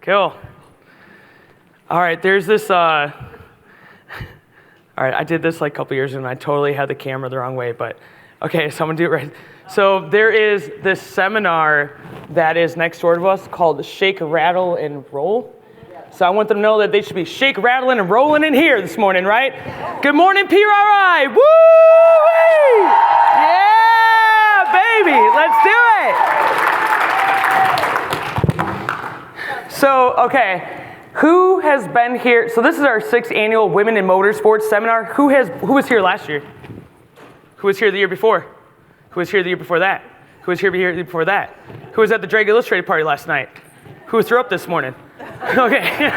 Cool. All right, there's this, all right, I did this like a couple years ago and I totally had the camera the wrong way, but okay, so I'm gonna do it right. So there is this seminar that is next door to us called Shake, Rattle, and Roll. So I want them to know that they should be shake, rattling, and rolling in here this morning, right? Good morning, PRI! Woo! Yeah, baby, let's do it! So, okay, who has been here? So this is our 6th annual Women in Motorsports seminar. Who was here last year? Who was here the year before? Who was here the year before that? Who was here the year before that? Who was at the Drag Illustrated party last night? Who threw up this morning? Okay.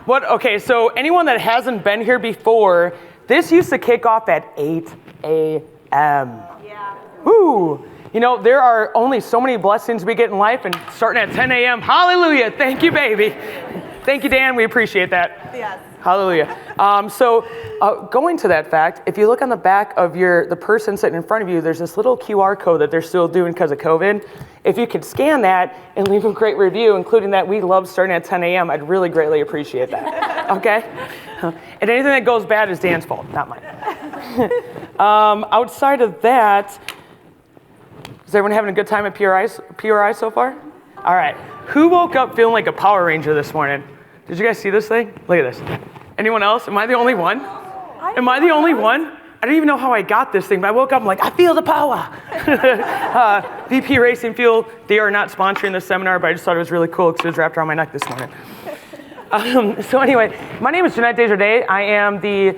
Okay, so anyone that hasn't been here before, this used to kick off at 8 a.m. Yeah. Woo! You know, there are only so many blessings we get in life, and starting at 10 a.m., hallelujah, thank you, baby. Thank you, Dan, we appreciate that. Yes. Hallelujah. Going to that fact, if you look on the back of the person sitting in front of you, there's this little QR code that they're still doing because of COVID. If you could scan that and leave a great review, including that we love starting at 10 a.m., I'd really greatly appreciate that, okay? And anything that goes bad is Dan's fault, not mine. Outside of that, is everyone having a good time at PRI so far? All right. Who woke up feeling like a Power Ranger this morning? Did you guys see this thing? Look at this. Anyone else? Am I the only one? Am I the only one? I don't even know how I got this thing, but I woke up, I'm like, I feel the power. VP Racing Fuel, they are not sponsoring this seminar, but I just thought it was really cool because it was wrapped around my neck this morning. So anyway, my name is Jeanette DesJardins. I am the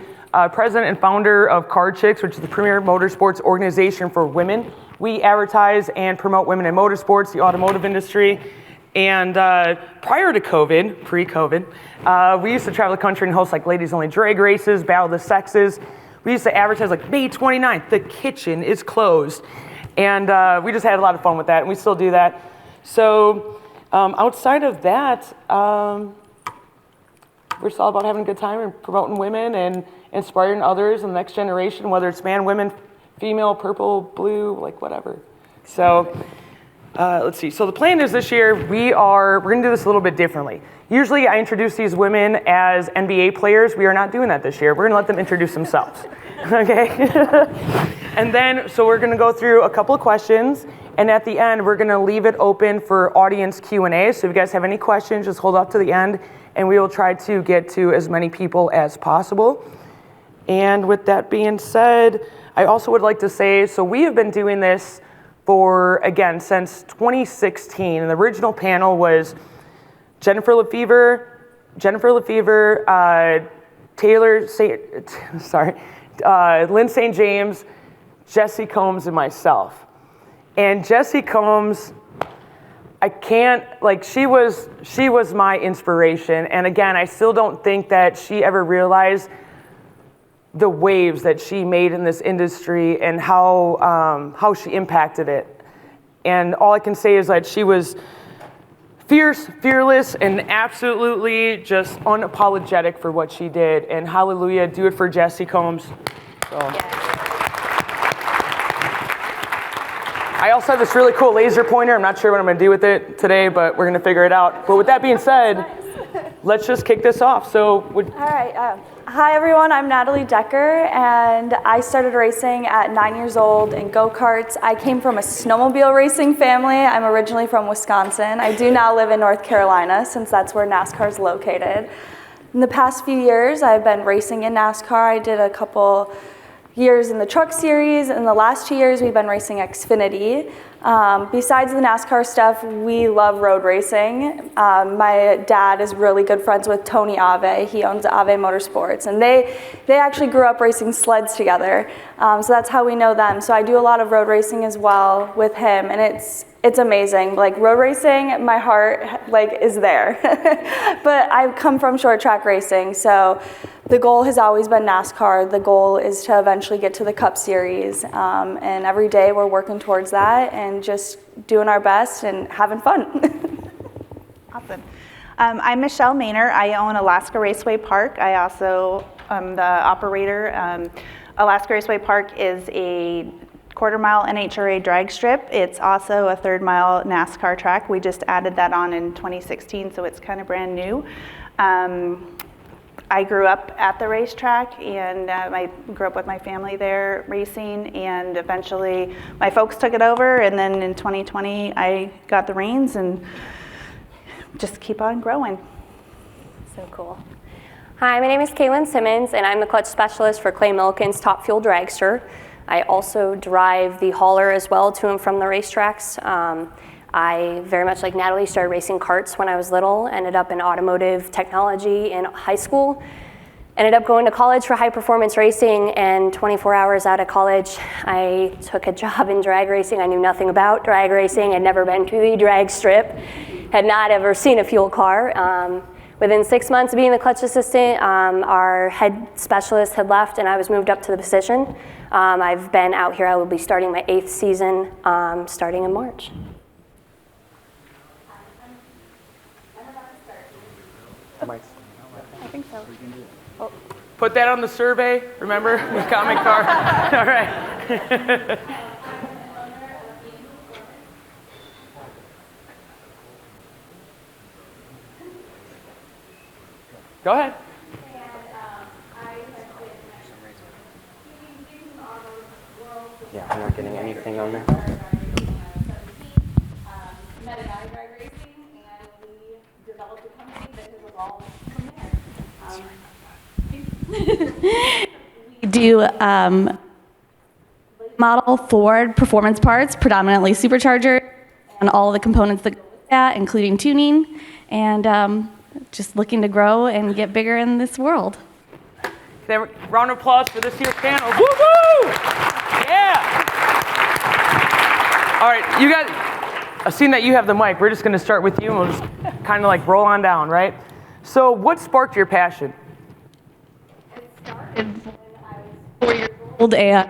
president and founder of Chix, which is the premier motorsports organization for women. We advertise and promote women in motorsports, the automotive industry. And prior to COVID, pre-COVID, we used to travel the country and host like ladies only drag races, battle of the sexes. We used to advertise like May 29th, the kitchen is closed. And we just had a lot of fun with that, and we still do that. So outside of that, we're just all about having a good time and promoting women and inspiring others and the next generation, whether it's man, women, female, purple, blue, like whatever. So let's see. So the plan is this year we're going to do this a little bit differently. Usually I introduce these women as NBA players. We are not doing that this year. We're going to let them introduce themselves. Okay? And then, so we're going to go through a couple of questions, and at the end we're going to leave it open for audience Q&A. So if you guys have any questions, just hold up to the end, and we will try to get to as many people as possible. And with that being said, I also would like to say, so we have been doing this for, again, since 2016. And the original panel was Jennifer Lefevre, Lynn St. James, Jesse Combs, and myself. And Jesse Combs, she was my inspiration. And again, I still don't think that she ever realized the waves that she made in this industry and how she impacted it. And all I can say is that she was fierce, fearless, and absolutely just unapologetic for what she did. And hallelujah, do it for Jesse Combs. So. I also have this really cool laser pointer. I'm not sure what I'm going to do with it today, but we're going to figure it out. But with that being said, let's just kick this off. So, all right. Hi, everyone. I'm Natalie Decker, and I started racing at 9 years old in go-karts. I came from a snowmobile racing family. I'm originally from Wisconsin. I do now live in North Carolina, since that's where NASCAR is located. In the past few years, I've been racing in NASCAR. I did a couple years in the truck series, and the last 2 years we've been racing Xfinity. Besides the NASCAR stuff, we love road racing. My dad is really good friends with Tony Ave. He owns Ave Motorsports, and they actually grew up racing sleds together. So that's how we know them. So I do a lot of road racing as well with him, and it's amazing. Like road racing, my heart is there. But I've come from short track racing, so the goal has always been NASCAR. The goal is to eventually get to the Cup Series, and every day we're working towards that and just doing our best and having fun. Awesome. I'm Michelle Maynor. I own Alaska Raceway Park. I also am the operator. Alaska Raceway Park is a quarter-mile NHRA drag strip. It's also a third-mile NASCAR track. We just added that on in 2016, so it's kind of brand new. I grew up at the racetrack, and I grew up with my family there racing, and eventually my folks took it over, and then in 2020 I got the reins and just keep on growing. So cool. Hi, my name is Kaylynn Simmons, and I'm the clutch specialist for Clay Milliken's Top Fuel Dragster. I also drive the hauler as well to and from the racetracks. I, very much like Natalie, started racing karts when I was little, ended up in automotive technology in high school, ended up going to college for high performance racing, and 24 hours out of college, I took a job in drag racing. I knew nothing about drag racing, had never been to the drag strip, had not ever seen a fuel car. Within 6 months of being the clutch assistant, our head specialist had left and I was moved up to the position. I've been out here, I will be starting my 8th season starting in March. I think so. Put that on the survey, remember? Comment card. All right. Go ahead. Yeah, I'm not getting anything on there. Met at drag racing, and we developed a company that has evolved from there. We do model Ford performance parts, predominantly supercharger, and all the components that go with that, including tuning, and just looking to grow and get bigger in this world. Round of applause for this year's panel. Woo woo! Yeah! All right, you guys, I've seen that you have the mic. We're just going to start with you and we'll just kind of like roll on down, right? So, what sparked your passion? It started when I was 4 years old, and we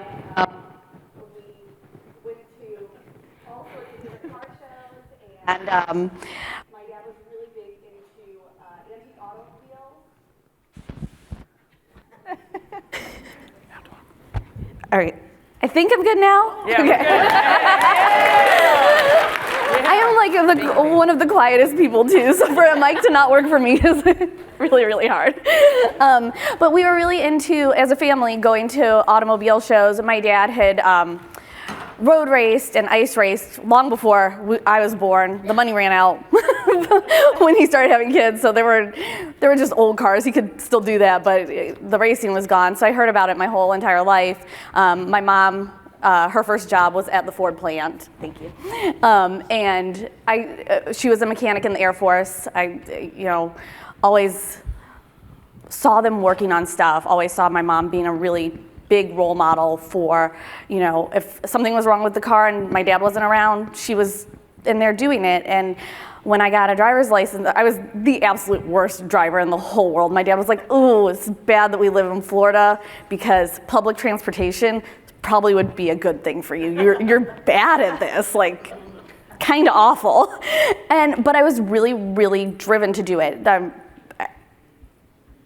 went to all sorts of different car shows, and my dad was really big into antique automobiles. All right. I think I'm good now. Yeah. I am like one of the quietest people too, so for a mic to not work for me is really, really hard. But we were really into, as a family, going to automobile shows. My dad had road raced and ice raced long before I was born. The money ran out when he started having kids, so they were just old cars. He could still do that, but the racing was gone. So I heard about it my whole entire life. My mom, her first job was at the Ford plant. Thank you. And she was a mechanic in the Air Force. I, always saw them working on stuff. Always saw my mom being a really big role model for, if something was wrong with the car and my dad wasn't around, she was in there doing it. And when I got a driver's license, I was the absolute worst driver in the whole world. My dad was like, "Oh, it's bad that we live in Florida because public transportation probably would be a good thing for you. You're bad at this, like kind of awful." But I was really, really driven to do it.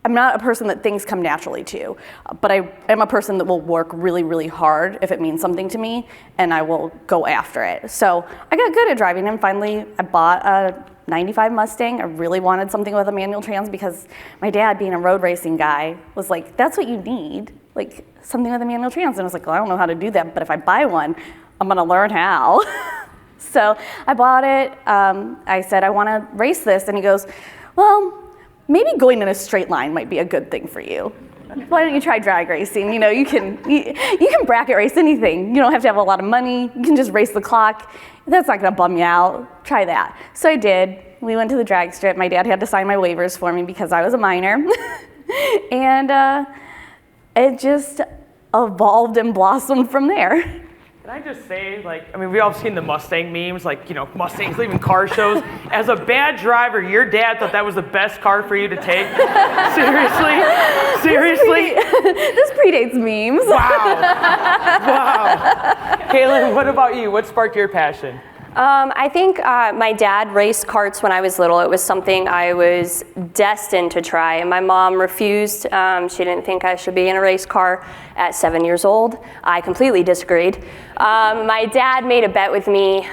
I'm not a person that things come naturally to, but I am a person that will work really, really hard if it means something to me, and I will go after it. So I got good at driving, and finally I bought a 95 Mustang. I really wanted something with a manual trans because my dad, being a road racing guy, was like, "That's what you need, like something with a manual trans." And I was like, "Well, I don't know how to do that, but if I buy one, I'm gonna learn how." So I bought it. I said, "I wanna race this," and he goes, "Well, maybe going in a straight line might be a good thing for you. Why don't you try drag racing? You can bracket race anything. You don't have to have a lot of money. You can just race the clock. That's not gonna bum you out. Try that." So I did. We went to the drag strip. My dad had to sign my waivers for me because I was a minor. And it just evolved and blossomed from there. Can I just say, we all seen the Mustang memes, Mustangs leaving car shows. As a bad driver, your dad thought that was the best car for you to take? Seriously? This predates memes. Wow. Kaylynn, what about you? What sparked your passion? I think my dad raced karts when I was little. It was something I was destined to try, and my mom refused. She didn't think I should be in a race car at 7 years old. I completely disagreed. My dad made a bet with me.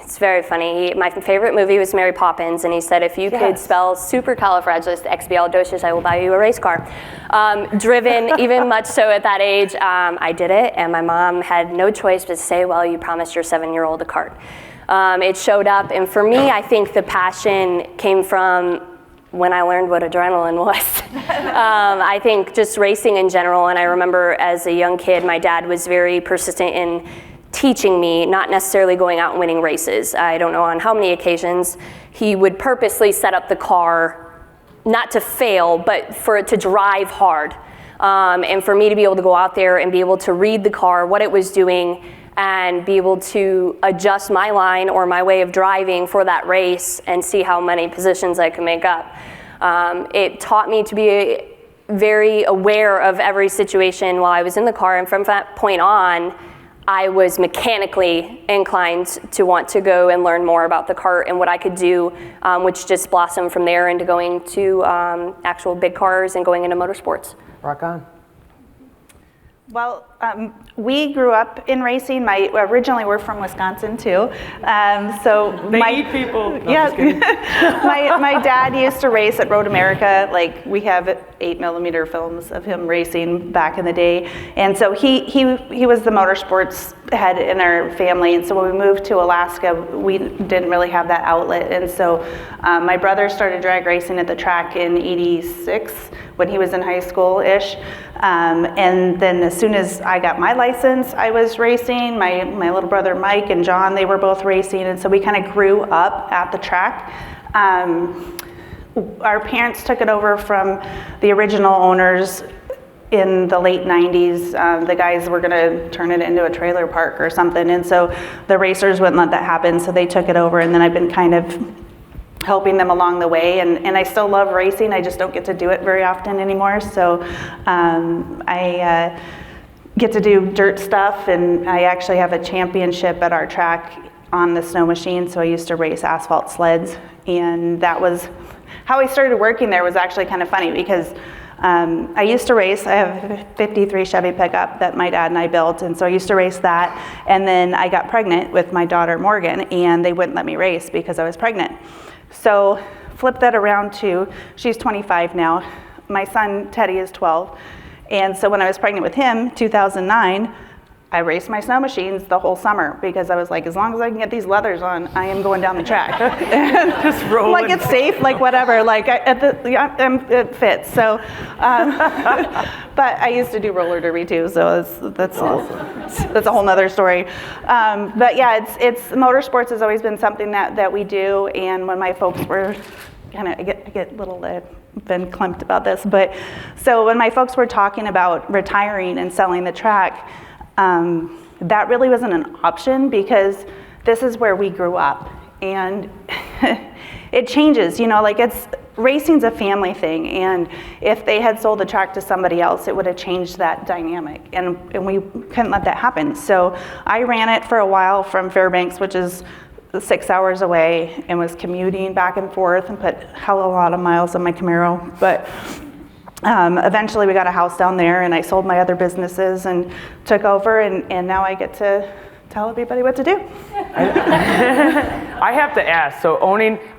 It's very funny. My favorite movie was Mary Poppins, and he said, if you could spell supercalifragilisticexpialidocious, I will buy you a race car. Driven, even much so at that age, I did it, and my mom had no choice but to say, well, you promised your 7-year-old a kart. It showed up, and for me, I think the passion came from when I learned what adrenaline was. I think just racing in general, and I remember as a young kid, my dad was very persistent in teaching me, not necessarily going out and winning races. I don't know on how many occasions he would purposely set up the car, not to fail, but for it to drive hard. And for me to be able to go out there and be able to read the car, what it was doing, and be able to adjust my line or my way of driving for that race and see how many positions I could make up. It taught me to be very aware of every situation while I was in the car, and from that point on, I was mechanically inclined to want to go and learn more about the kart and what I could do, which just blossomed from there into going to actual big cars and going into motorsports. Rock on. Well, we grew up in racing. Originally we're from Wisconsin too. Eat people. No, yeah. just kidding. my dad used to race at Road America. Like, we have 8mm films of him racing back in the day. And so he was the motorsports head in our family. And so when we moved to Alaska, we didn't really have that outlet. And so my brother started drag racing at the track in '86 when he was in high school-ish. And then as soon as I got my license, I was racing. My little brother Mike and John, they were both racing, and so we kind of grew up at the track. Our parents took it over from the original owners in the late 90s. The guys were gonna turn it into a trailer park or something, and so the racers wouldn't let that happen, so they took it over, and then I've been kind of helping them along the way, and I still love racing. I just don't get to do it very often anymore. So I get to do dirt stuff, and I actually have a championship at our track on the snow machine. So I used to race asphalt sleds, and that was how I started working there. Was actually kind of funny because I used to race. I have a 53 Chevy pickup that my dad and I built, and so I used to race that, and then I got pregnant with my daughter Morgan, and they wouldn't let me race because I was pregnant. So flip that around to, she's 25 now. My son Teddy is 12. And so when I was pregnant with him, 2009, I raced my snow machines the whole summer because I was like, as long as I can get these leathers on, I am going down the track. Just rolling. Like, it's safe, like whatever, like it fits. So, but I used to do roller derby too, so that's a whole nother story. But yeah, it's motorsports has always been something that we do, and when my folks were kind of, I get a little been clumped about this, but so when my folks were talking about retiring and selling the track, that really wasn't an option because this is where we grew up, and it changes, you know, like racing's a family thing, and if they had sold the track to somebody else, it would have changed that dynamic, and we couldn't let that happen. So I ran it for a while from Fairbanks, which is 6 hours away, and was commuting back and forth and put hell of a lot of miles on my Camaro, but eventually we got a house down there, and I sold my other businesses and took over, and now I get to tell everybody what to do. I have to ask, so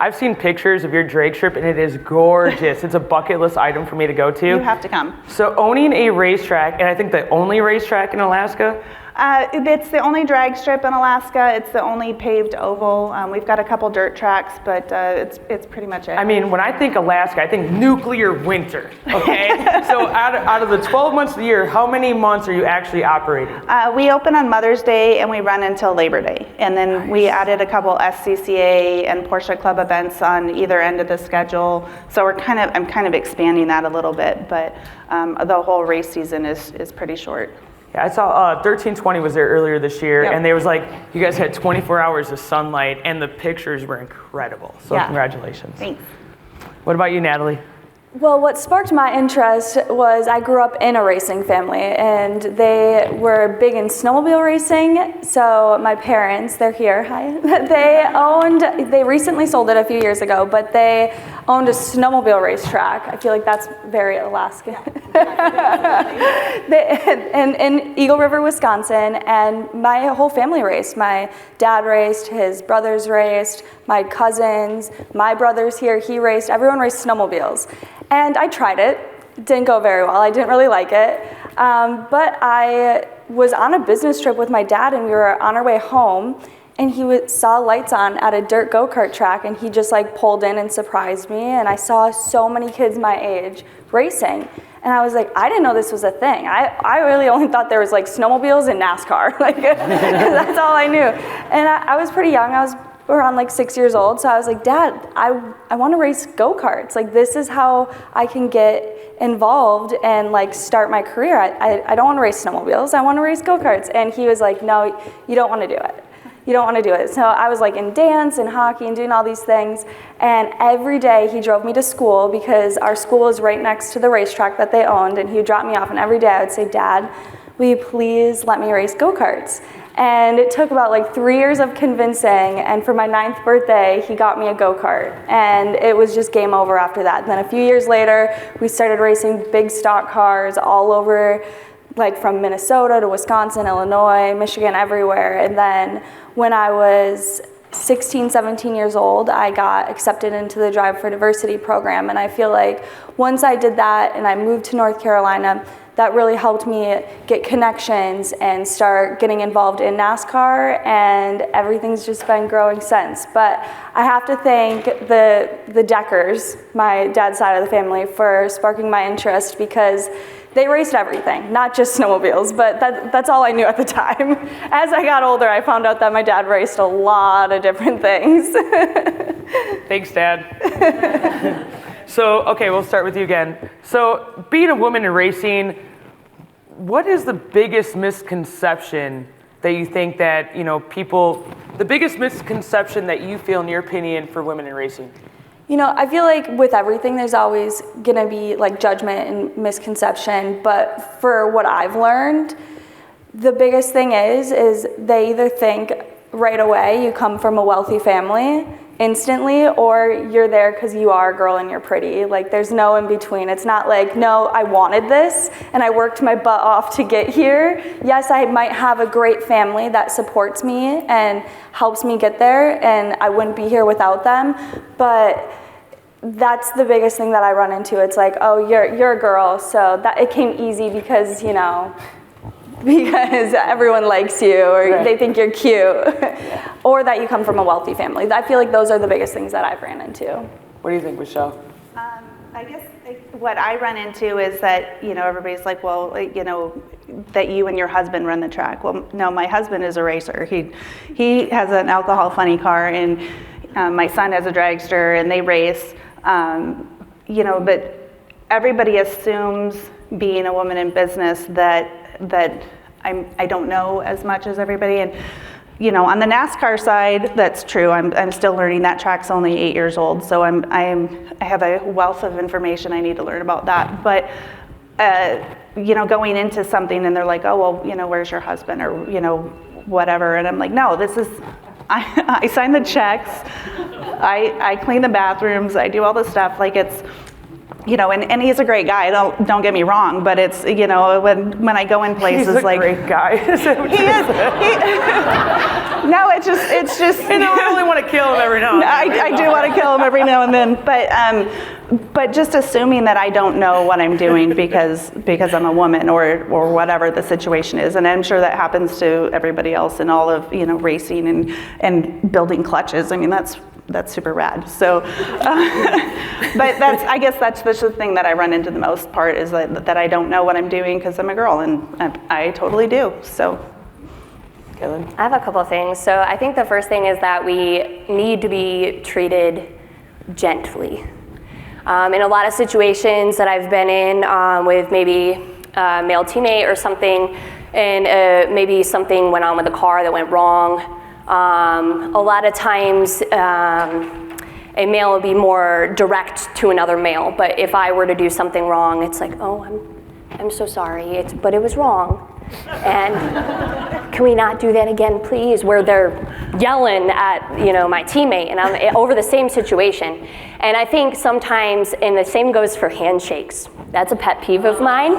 I've seen pictures of your drag strip, and it is gorgeous. It's a bucket list item for me to go to. You have to come. So owning a racetrack, and I think the only racetrack in Alaska? It's the only drag strip in Alaska. It's the only paved oval. We've got a couple dirt tracks, but it's pretty much it. I mean, when I think Alaska, I think nuclear winter, okay? So out of the 12 months of the year, how many months are you actually operating? We open on Mother's Day, and we run until Labor Day. And then we added a couple SCCA and Porsche Club events on either end of the schedule. So I'm kind of expanding that a little bit, but the whole race season is pretty short. Yeah, I saw 1320 was there earlier this year, Yep. and they was like, you guys had 24 hours of sunlight, and the pictures were incredible. So Yeah. Congratulations. Thanks. What about you, Natalie? Well, what sparked my interest was I grew up in a racing family, and they were big in snowmobile racing. So my parents, they're here, hi, they recently sold it a few years ago, but they owned a snowmobile racetrack. I feel like that's very Alaskan. in Eagle River, Wisconsin, and my whole family raced. My dad raced, his brothers raced, my cousins, my brother's here, he raced, everyone raced snowmobiles. And I tried it, didn't go very well, I didn't really like it, but I was on a business trip with my dad and we were on our way home and he saw lights on at a dirt go-kart track and he just like pulled in and surprised me, and I saw so many kids my age racing. And I was like, I didn't know this was a thing. I really only thought there was like snowmobiles and NASCAR, like that's all I knew. And I was pretty young, I was around like 6 years old, so I was like, Dad, I want to race go-karts. Like, this is how I can get involved and like start my career. I don't want to race snowmobiles, I want to race go-karts. And he was like, no, you don't want to do it. You don't want to do it. So I was like in dance and hockey and doing all these things, and every day he drove me to school because our school was right next to the racetrack that they owned, and he would drop me off, and every day I would say, Dad, will you please let me race go-karts? And it took about like 3 years of convincing, and for my 9th birthday, he got me a go-kart, and it was just game over after that. And then a few years later, we started racing big stock cars all over, like from Minnesota to Wisconsin, Illinois, Michigan, everywhere. And then when I was 16, 17 years old, I got accepted into the Drive for Diversity program, and I feel like once I did that and I moved to North Carolina, that really helped me get connections and start getting involved in NASCAR, and everything's just been growing since. But I have to thank the Deckers, my dad's side of the family, for sparking my interest, because they raced everything, not just snowmobiles, but that's all I knew at the time. As I got older, I found out that my dad raced a lot of different things. Thanks, Dad. So, okay, we'll start with you again. So, being a woman in racing, what is the biggest misconception that you think that, the biggest misconception that you feel, in your opinion, for women in racing? I feel like with everything, there's always gonna be like judgment and misconception, but for what I've learned, the biggest thing is they either think right away you come from a wealthy family instantly, or you're there because you are a girl and you're pretty. Like, there's no in between. It's not like, no, I wanted this and I worked my butt off to get here. Yes, I might have a great family that supports me and helps me get there, and I wouldn't be here without them, but that's the biggest thing that I run into. It's like, oh, you're a girl, so that it came easy because, because everyone likes you, or right, they think you're cute, or that you come from a wealthy family. I feel like those are the biggest things that I've ran into. What do you think, Michelle? I guess what I run into is that, everybody's like, well, that you and your husband run the track. Well, no, my husband is a racer. He has an alcohol funny car, and my son has a dragster, and they race. But everybody assumes, being a woman in business, that I don't know as much as everybody. And on the NASCAR side, that's true. I'm still learning. That track's only 8 years old, so I have a wealth of information I need to learn about that. But going into something and they're like, oh, well, where's your husband, or whatever, and I'm like, no, this is, I sign the checks, I clean the bathrooms, I do all this stuff. Like, it's, and he's a great guy, don't get me wrong, but it's, when I go in places, he's a like, great guy. he is. No, it's just. I only want to kill him every now and then. I do want to kill him every now and then, but just assuming that I don't know what I'm doing because I'm a woman, or whatever the situation is, and I'm sure that happens to everybody else in all of racing and building clutches. I mean, that's super rad. So, but I guess that's the thing that I run into the most part, is that I don't know what I'm doing because I'm a girl, and I totally do. So. Kaylynn? I have a couple of things. So I think the first thing is that we need to be treated gently. In a lot of situations that I've been in with maybe a male teammate or something, and maybe something went on with the car that went wrong, a lot of times a male would be more direct to another male. But if I were to do something wrong, it's like, oh, I'm so sorry, but it was wrong. And can we not do that again, please? Where they're yelling at, my teammate, and I'm over the same situation. And I think sometimes, and the same goes for handshakes. That's a pet peeve of mine.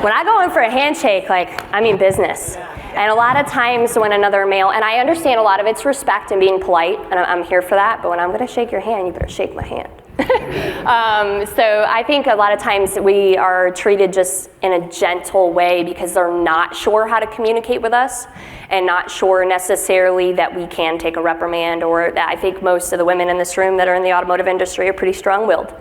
When I go in for a handshake, I mean business. And a lot of times when another male, and I understand a lot of it's respect and being polite, and I'm here for that, but when I'm gonna shake your hand, you better shake my hand. So I think a lot of times we are treated just in a gentle way because they're not sure how to communicate with us and not sure necessarily that we can take a reprimand, or that I think most of the women in this room that are in the automotive industry are pretty strong-willed.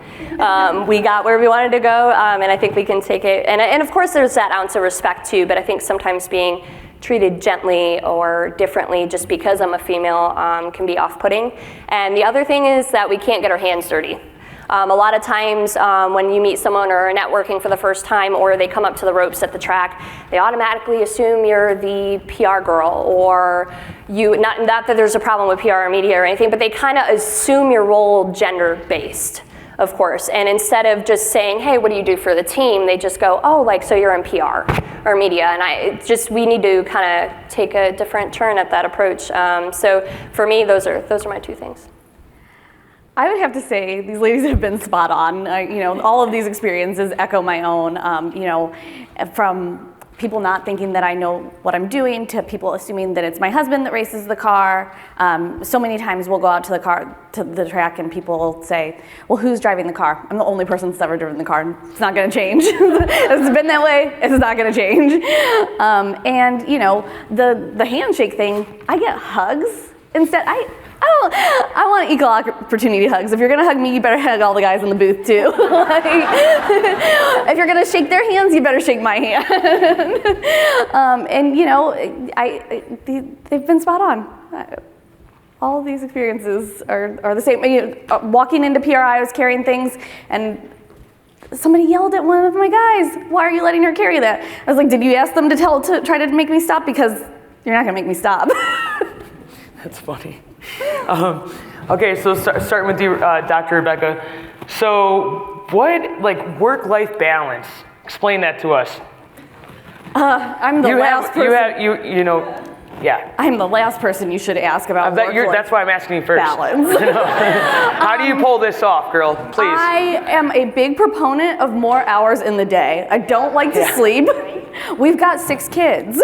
We got where we wanted to go, and I think we can take it. And of course there's that ounce of respect too, but I think sometimes being treated gently or differently just because I'm a female can be off-putting. And the other thing is that we can't get our hands dirty. A lot of times when you meet someone or are networking for the first time, or they come up to the ropes at the track, they automatically assume you're the PR girl, or not that there's a problem with PR or media or anything, but they kind of assume your role gender-based, of course. And instead of just saying, hey, what do you do for the team? They just go, oh, so you're in PR or media. And we need to kind of take a different turn at that approach. So for me, those are my two things. I would have to say these ladies have been spot on. All of these experiences echo my own. From people not thinking that I know what I'm doing to people assuming that it's my husband that races the car. So many times we'll go out to the track and people will say, well, who's driving the car? I'm the only person that's ever driven the car. It's not gonna change. It's been that way, it's not gonna change. The handshake thing, I get hugs instead. I want equal opportunity hugs. If you're gonna hug me, you better hug all the guys in the booth too. If you're gonna shake their hands, you better shake my hand. They've been spot on. All of these experiences are the same. Walking into PRI, I was carrying things, and somebody yelled at one of my guys, "Why are you letting her carry that?" I was like, "Did you ask them to try to make me stop? Because you're not gonna make me stop." That's funny. Okay, so starting with you, Dr. Rebecca. So what, work-life balance? Explain that to us. I'm the last person. Yeah. I'm the last person you should ask about work-life that's why I'm asking you first. balance. How do you pull this off, girl? Please. I am a big proponent of more hours in the day. I don't like to sleep. We've got 6 kids.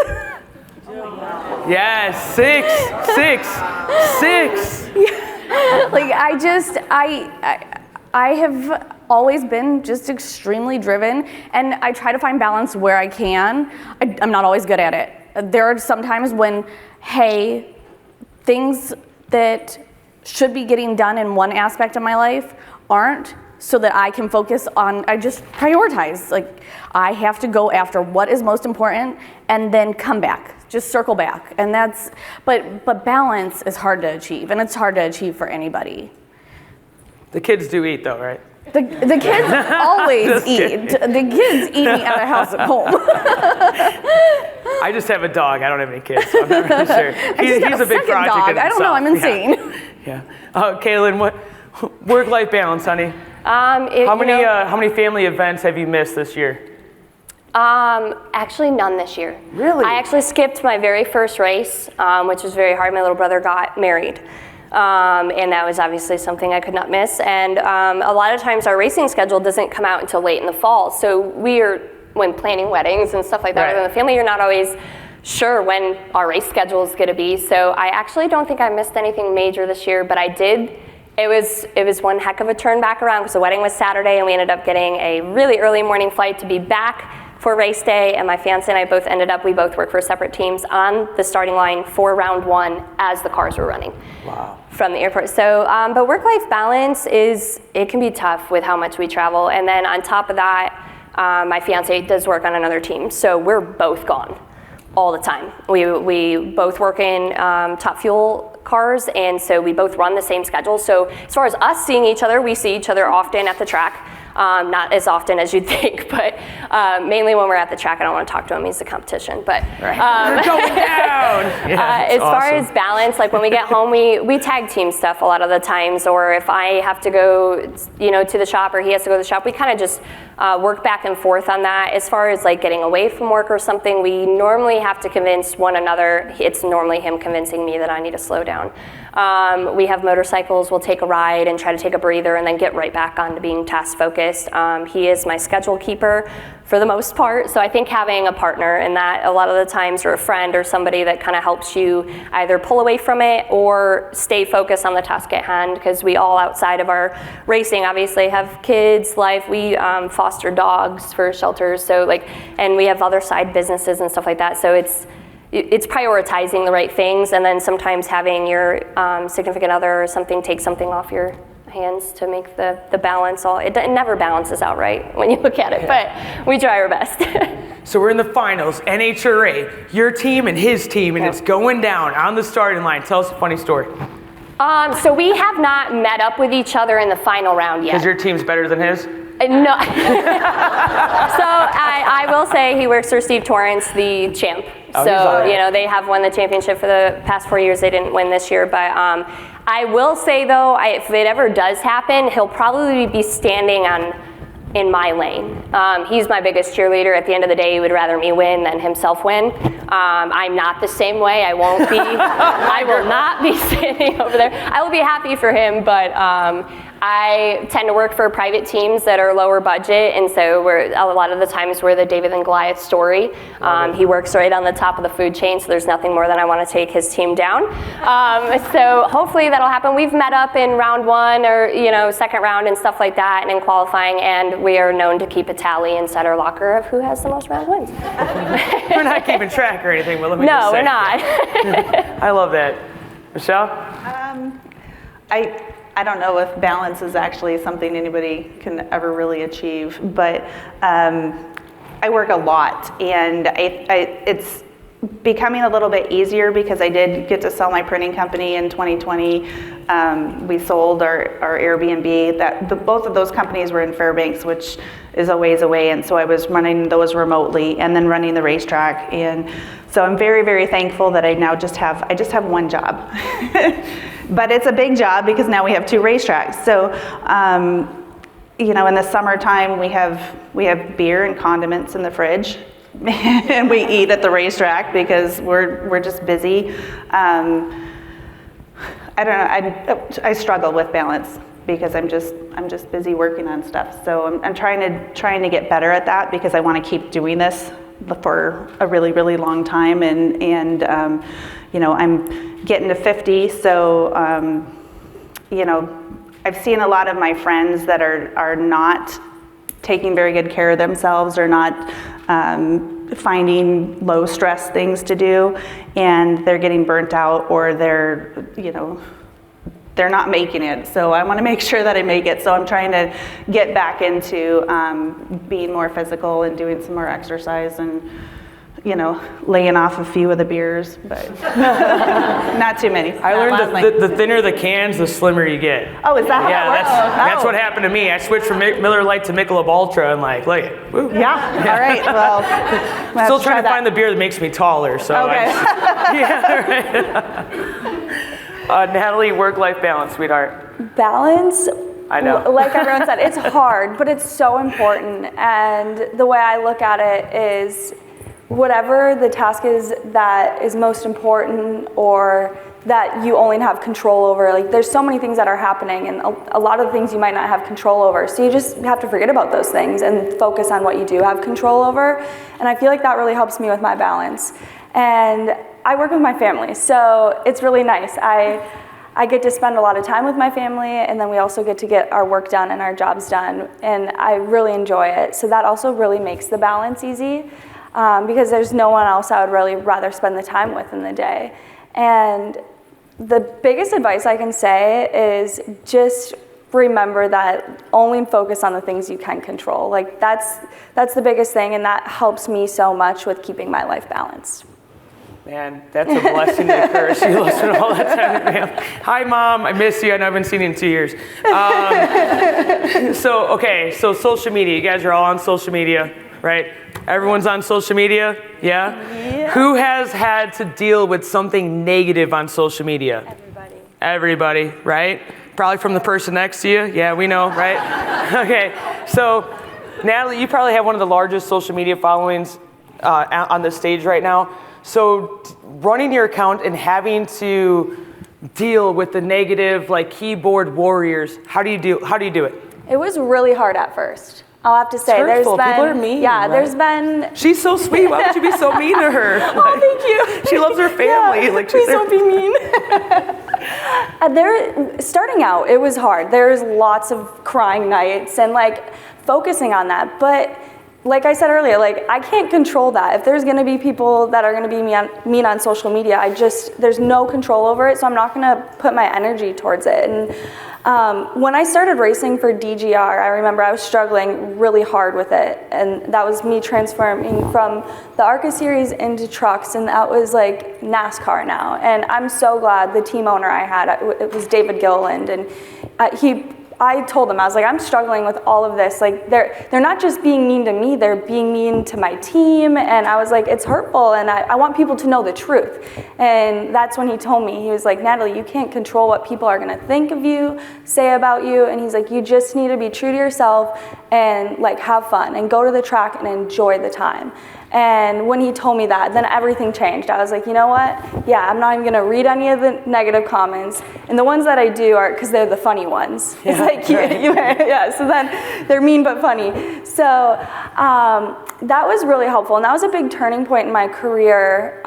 Yes, 6. I have always been just extremely driven, and I try to find balance where I can. I'm not always good at it. There are some times when, hey, things that should be getting done in one aspect of my life aren't, so that I can focus on, I just prioritize. I have to go after what is most important and then come back, just circle back. And but balance is hard to achieve, and it's hard to achieve for anybody. The kids do eat though, right? The kids always eat. The kids eat me at a house at home. I just have a dog. I don't have any kids, so I'm not really sure. He's a big project dog. in I don't know. I'm insane. Yeah. Kaylynn, what work-life balance, honey? How many family events have you missed this year? Actually none this year. Really? I actually skipped my very first race, which was very hard. My little brother got married. And that was obviously something I could not miss. And a lot of times our racing schedule doesn't come out until late in the fall. So when planning weddings and stuff like that within the family, you're not always sure when our race schedule is going to be. So I actually don't think I missed anything major this year, but I did. It was one heck of a turn back around because the wedding was Saturday and we ended up getting a really early morning flight to be back for race day, and my fiance and I we both work for separate teams on the starting line for round 1 as the cars were running. Wow. From the airport. So, but work-life balance it can be tough with how much we travel, and then on top of that, my fiance does work on another team, so we're both gone all the time. We both work in Top Fuel cars, and so we both run the same schedule. So as far as us seeing each other, we see each other often at the track. Not as often as you'd think, but mainly when we're at the track. I don't want to talk to him. He's the competition. But We're going down. Yeah, as far awesome. as balance, like when we get home, we tag team stuff a lot of the times. Or if I have to go, to the shop, or he has to go to the shop, we kind of just work back and forth on that. As far as like getting away from work or something, we normally have to convince one another. It's normally him convincing me that I need to slow down. We have motorcycles. We'll take a ride and try to take a breather and then get right back on to being task focused. He is my schedule keeper for the most part. So I think having a partner in that a lot of the times, or a friend or somebody that kind of helps you either pull away from it or stay focused on the task at hand, because we all outside of our racing obviously have kids, life. We foster dogs for shelters. So and we have other side businesses and stuff like that. So it's prioritizing the right things, and then sometimes having your significant other or something take something off your hands to make the balance it never balances out right when you look at it, but we try our best. So we're in the finals, NHRA, your team and his team, and it's going down on the starting line. Tell us a funny story. So we have not met up with each other in the final round yet. Because your team's better than his? No. So I will say he works for Steve Torrance, the champ. Oh, So, they have won the championship for the past 4 years. They didn't win this year. But I will say, though, if it ever does happen, he'll probably be standing in my lane. He's my biggest cheerleader. At the end of the day, he would rather me win than himself win. I'm not the same way. I won't be. I will not be standing over there. I will be happy for him, but I tend to work for private teams that are lower budget, and so a lot of the times we're the David and Goliath story. He works right on the top of the food chain, so there's nothing more than I want to take his team down. So hopefully that'll happen. We've met up in round one or second round and stuff like that, and in qualifying, and we are known to keep a tally and set our locker of who has the most round wins. We're not keeping track or anything, but let me just No, say. we're not. I love that. Michelle? I don't know if balance is actually something anybody can ever really achieve, but I work a lot, and it's becoming a little bit easier because I did get to sell my printing company in 2020. We sold our Airbnb. Both of those companies were in Fairbanks, which is a ways away, and so I was running those remotely and then running the racetrack. And so I'm very, very thankful that I now just have one job. But it's a big job because now we have 2 racetracks. So, in the summertime we have beer and condiments in the fridge, and we eat at the racetrack because we're just busy. I don't know. I struggle with balance because I'm just busy working on stuff. So I'm trying to get better at that because I want to keep doing this for a really, really long time, and I'm getting to 50, so I've seen a lot of my friends that are not taking very good care of themselves, or not finding low stress things to do, and they're getting burnt out, or they're not making it. So I want to make sure that I make it. So I'm trying to get back into being more physical and doing some more exercise, and laying off a few of the beers, but not too many. I learned the thinner the cans, the slimmer you get. Oh, is that how Yeah, that works? that's what happened to me. I switched from Miller Lite to Michelob Ultra, and look at, woo. Yeah. All right. Well, Still trying to find the beer that makes me taller. So Okay. Natalie, work-life balance, sweetheart. Balance, I know. like everyone said, it's hard, but it's so important. And the way I look at it is, whatever the task is that is most important, or that you only have control over, there's so many things that are happening, and a lot of the things you might not have control over. So you just have to forget about those things and focus on what you do have control over. And I feel like that really helps me with my balance. And I work with my family, so it's really nice. I get to spend a lot of time with my family, and then we also get to get our work done and our jobs done, and I really enjoy it. So that also really makes the balance easy, because there's no one else I would really rather spend the time with in the day. And the biggest advice I can say is just remember that only focus on the things you can control. That's the biggest thing, and that helps me so much with keeping my life balanced. Man, that's a blessing and a curse. You listen all the time, man. Hi, Mom. I miss you. I know I haven't seen you in 2 years. So social media. You guys are all on social media, right? Everyone's on social media? Yeah? Who has had to deal with something negative on social media? Everybody, right? Probably from the person next to you. Yeah, we know, right? Okay, so Natalie, you probably have one of the largest social media followings on the stage right now. So running your account and having to deal with the negative, like keyboard warriors, how do you do it? It was really hard at first. I'll have to say, Hurtful. People are mean. Yeah, right? There's been. She's so sweet. Why would you be so mean to her? Oh, thank you. She loves her family. Yeah, please don't be mean. Starting out, it was hard. There's lots of crying nights and like focusing on that, but. Like I said earlier, like I can't control that. If there's gonna be people that are gonna be mean on social media, there's no control over it, so I'm not gonna put my energy towards it. And when I started racing for DGR, I remember I was struggling really hard with it, and that was me transforming from the ARCA series into trucks, and that was like NASCAR now. And I'm so glad the team owner I had, it was David Gilliland, and I told them, I was like, I'm struggling with all of this. Like, they're not just being mean to me, they're being mean to my team. And I was like, it's hurtful, and I want people to know the truth. And that's when he told me, he was like, Natalie, you can't control what people are gonna think of you, say about you. And he's like, you just need to be true to yourself and like have fun and go to the track and enjoy the time. And when he told me that, then everything changed. I was like, you know what? Yeah, I'm not even gonna read any of the negative comments. And the ones that I do are, because they're the funny ones. Yeah, it's like, yeah, so then they're mean but funny. So that was really helpful. And that was a big turning point in my career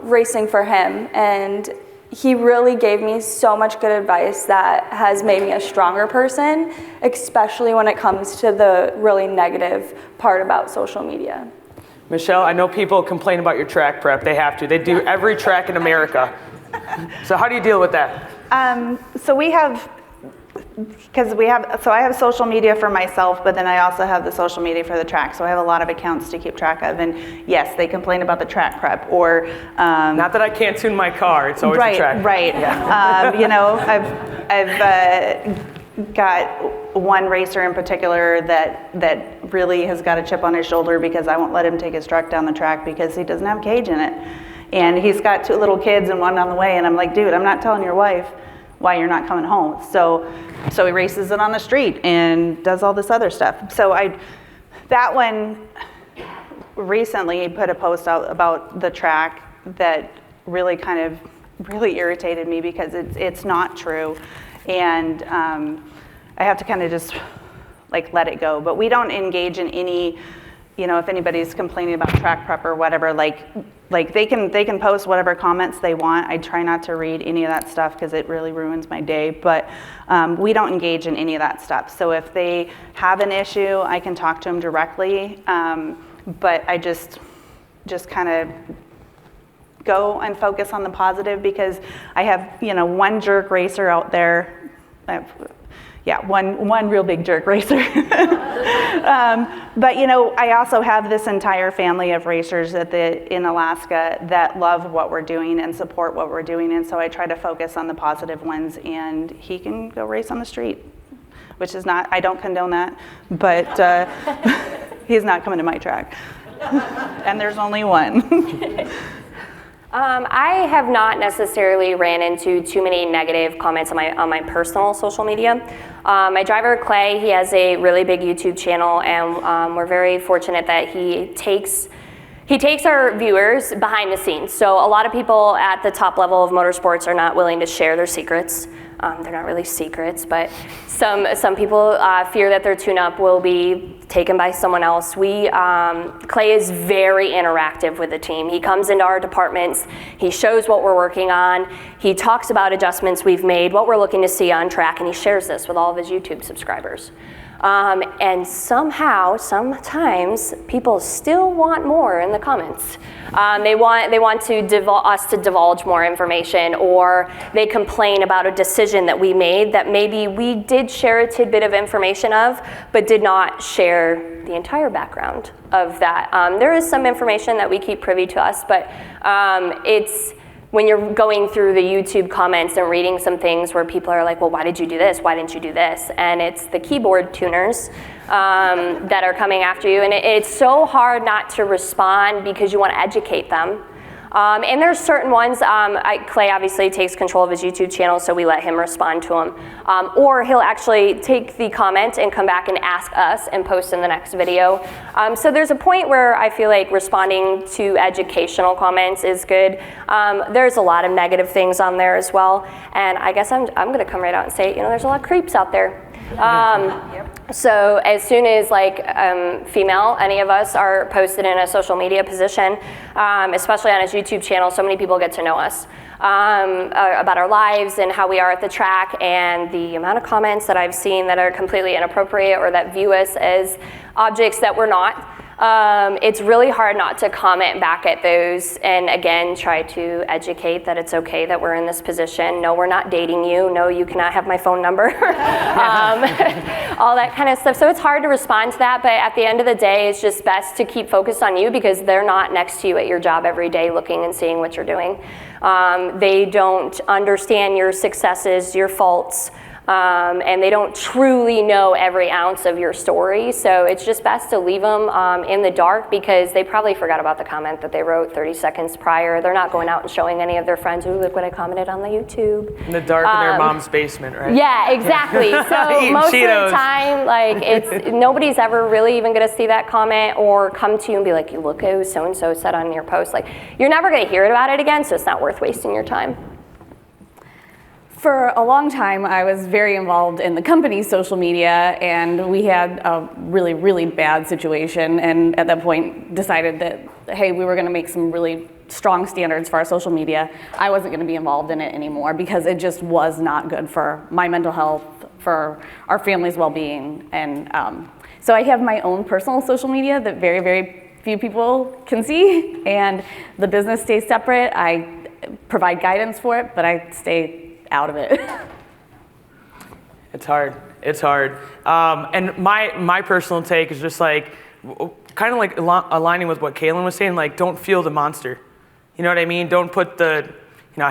racing for him. And he really gave me so much good advice that has made me a stronger person, especially when it comes to the really negative part about social media. Michelle, I know people complain about your track prep. They have to. They do every track in America. So how do you deal with that? So I have social media for myself, but then I also have the social media for the track. So I have a lot of accounts to keep track of. And yes, they complain about the track prep or. Not that I can't tune my car. It's always the track. Right. Yeah. I've got one racer in particular that really has got a chip on his shoulder because I won't let him take his truck down the track because he doesn't have a cage in it. And he's got 2 little kids and one on the way, and I'm like, dude, I'm not telling your wife why you're not coming home. So he races it on the street and does all this other stuff. So that one recently put a post out about the track that really irritated me because it's not true. And I have to kind of just like let it go. But we don't engage in any, if anybody's complaining about track prep or whatever, like they can post whatever comments they want. I try not to read any of that stuff because it really ruins my day. But we don't engage in any of that stuff. So if they have an issue, I can talk to them directly. But I just kind of go and focus on the positive because I have, one jerk racer out there. One real big jerk racer. But I also have this entire family of racers in Alaska that love what we're doing and support what we're doing, and so I try to focus on the positive ones. And he can go race on the street, which is not. I don't condone that, but he's not coming to my track. And there's only one. I have not necessarily ran into too many negative comments on my personal social media. My driver Clay, he has a really big YouTube channel, and we're very fortunate that he takes our viewers behind the scenes. So a lot of people at the top level of motorsports are not willing to share their secrets. They're not really secrets, but some people fear that their tune-up will be taken by someone else. Clay is very interactive with the team. He comes into our departments, he shows what we're working on, he talks about adjustments we've made, what we're looking to see on track, and he shares this with all of his YouTube subscribers. And somehow, sometimes, people still want more in the comments. They want us to divulge more information, or they complain about a decision that we made that maybe we did share a tidbit of information of, but did not share share the entire background of that. There is some information that we keep privy to us, but it's when you're going through the YouTube comments and reading some things where people are like, well, why did you do this? Why didn't you do this? And it's the keyboard tuners that are coming after you. And it's so hard not to respond because you want to educate them. And there's certain ones, Clay obviously takes control of his YouTube channel, so we let him respond to them. Or he'll actually take the comment and come back and ask us and post in the next video. So there's a point where I feel like responding to educational comments is good. There's a lot of negative things on there as well. And I guess I'm gonna come right out and say, there's a lot of creeps out there. So as soon as female, any of us are posted in a social media position, especially on his YouTube channel, so many people get to know us about our lives and how we are at the track, and the amount of comments that I've seen that are completely inappropriate or that view us as objects that we're not. It's really hard not to comment back at those and again try to educate that it's okay that we're in this position. No, we're not dating you. No, you cannot have my phone number. All that kind of stuff. So it's hard to respond to that, but at the end of the day, it's just best to keep focused on you because they're not next to you at your job every day looking and seeing what you're doing. They don't understand your successes, your faults, and they don't truly know every ounce of your story. So it's just best to leave them in the dark because they probably forgot about the comment that they wrote 30 seconds prior. They're not going out and showing any of their friends, ooh, look what I commented on the YouTube. In the dark in their mom's basement, right? Yeah, exactly. So most Cheetos. of the time, it's nobody's ever really even gonna see that comment or come to you and be like, you look at what so-and-so said on your post. You're never gonna hear about it again, so it's not worth wasting your time. For a long time, I was very involved in the company's social media, and we had a really, really bad situation, and at that point decided that, hey, we were gonna make some really strong standards for our social media. I wasn't gonna be involved in it anymore because it just was not good for my mental health, for our family's well-being. And so I have my own personal social media that very, very few people can see, and the business stays separate. I provide guidance for it, but I stay out of it. It's hard. And my personal take is just kind of aligning with what Kaylynn was saying, don't feel the monster. You know what I mean? Don't put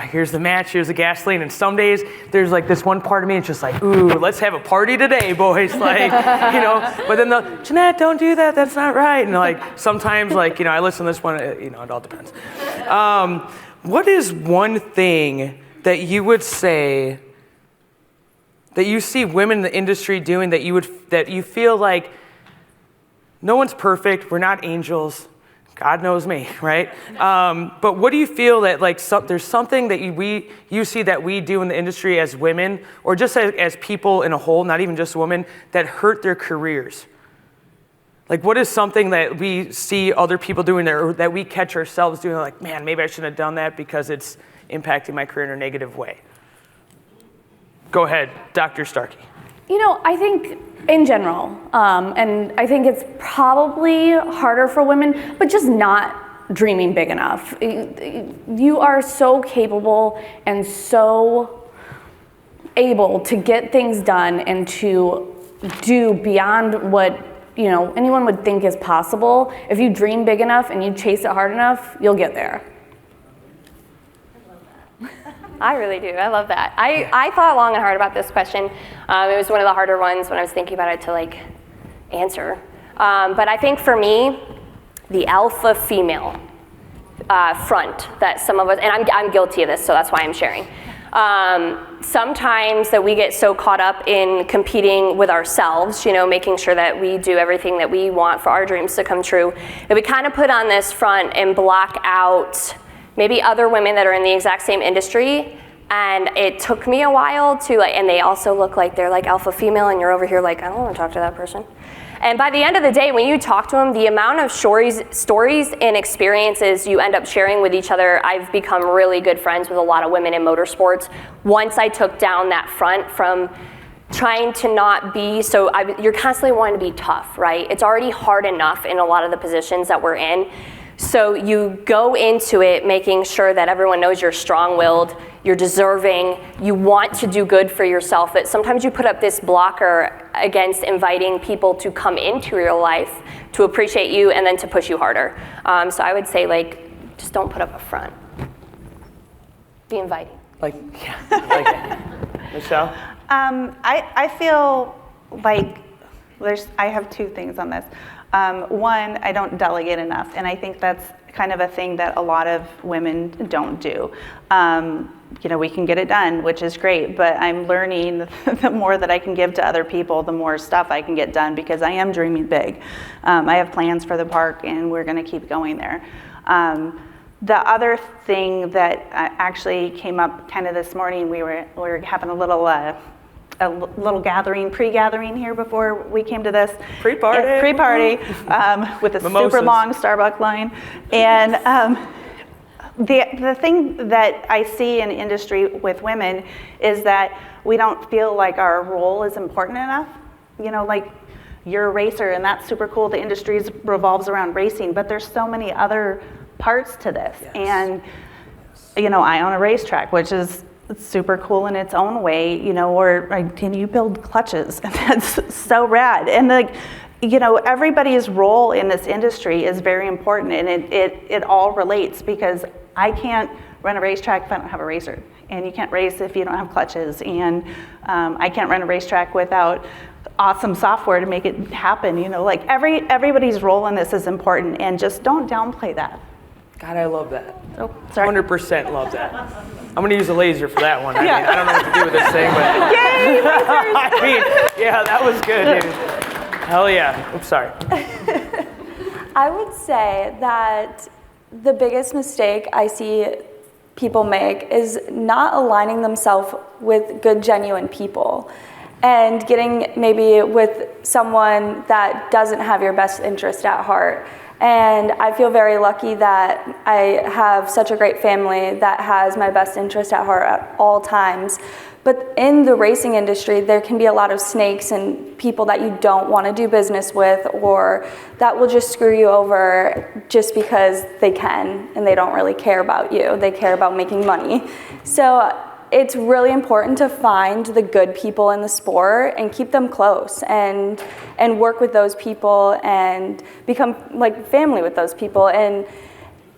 here's the match, here's the gasoline, and some days there's this one part of me, it's just ooh, let's have a party today, boys. But then Jeanette, don't do that, that's not right. And sometimes I listen to this one, it all depends. What is one thing that you would say that you see women in the industry doing that you feel like no one's perfect, we're not angels, God knows me, right? But what do you feel that there's something that you see that we do in the industry as women, or just as people in a whole, not even just women, that hurt their careers? What is something that we see other people doing there, or that we catch ourselves doing, man, maybe I shouldn't have done that because it's impacting my career in a negative way? Go ahead, Dr. Starkey. I think in general, and I think it's probably harder for women, but just not dreaming big enough. You are so capable and so able to get things done and to do beyond what anyone would think is possible. If you dream big enough and you chase it hard enough, you'll get there. I really do. I love that. I thought long and hard about this question. It was one of the harder ones when I was thinking about it to answer. But I think for me, the alpha female front that some of us, and I'm guilty of this, so that's why I'm sharing. Sometimes that we get so caught up in competing with ourselves, making sure that we do everything that we want for our dreams to come true, that we kind of put on this front and block out maybe other women that are in the exact same industry. And it took me a while to and they also look like they're alpha female, and you're over here I don't want to talk to that person. And by the end of the day, when you talk to them, the amount of stories and experiences you end up sharing with each other, I've become really good friends with a lot of women in motorsports. Once I took down that front from trying to not be you're constantly wanting to be tough, right? It's already hard enough in a lot of the positions that we're in. So you go into it making sure that everyone knows you're strong-willed, you're deserving, you want to do good for yourself, but sometimes you put up this blocker against inviting people to come into your life to appreciate you and then to push you harder. So I would say, like, just don't put up a front. Be inviting. Like, yeah, Michelle? I feel like I have two things on this. One, I don't delegate enough, and I think that's kind of a thing that a lot of women don't do. We can get it done, which is great, but I'm learning the more that I can give to other people, the more stuff I can get done, because I am dreaming big. I have plans for the park, and we're going to keep going there. The other thing that actually came up kind of this morning, we were having a little gathering, pre-gathering here before we came to this. Pre-party with a Mimosas. super long Starbucks line. And the thing that I see in industry with women is that we don't feel like our role is important enough. Like, you're a racer and that's super cool. The industry revolves around racing, but there's so many other parts to this. Yes. And, I own a racetrack, which is super cool in its own way, or you build clutches, and that's so rad. And everybody's role in this industry is very important, and it all relates, because I can't run a racetrack if I don't have a racer, and you can't race if you don't have clutches, and I can't run a racetrack without awesome software to make it happen. Everybody's role in this is important, and just don't downplay that. God, I love that. Oh, sorry. 100% love that. I'm going to use a laser for that one. I mean, I don't know what to do with this thing, but... Yay, I mean, yeah, that was good, dude. Hell yeah. Oops, sorry. I would say that the biggest mistake I see people make is not aligning themselves with good, genuine people, and getting maybe with someone that doesn't have your best interest at heart. And I feel very lucky that I have such a great family that has my best interest at heart at all times. But in the racing industry, there can be a lot of snakes and people that you don't want to do business with, or that will just screw you over just because they can, and they don't really care about you. They care about making money. So it's really important to find the good people in the sport and keep them close, and work with those people and become like family with those people. And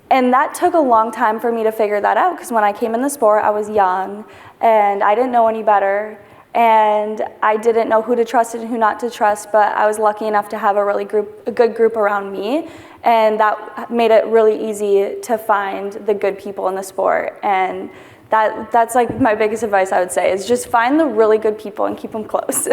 that took a long time for me to figure that out, because when I came in the sport, I was young and I didn't know any better, and I didn't know who to trust and who not to trust, but I was lucky enough to have a good group around me, and that made it really easy to find the good people in the sport. And that's like my biggest advice, I would say, is just find the really good people and keep them close.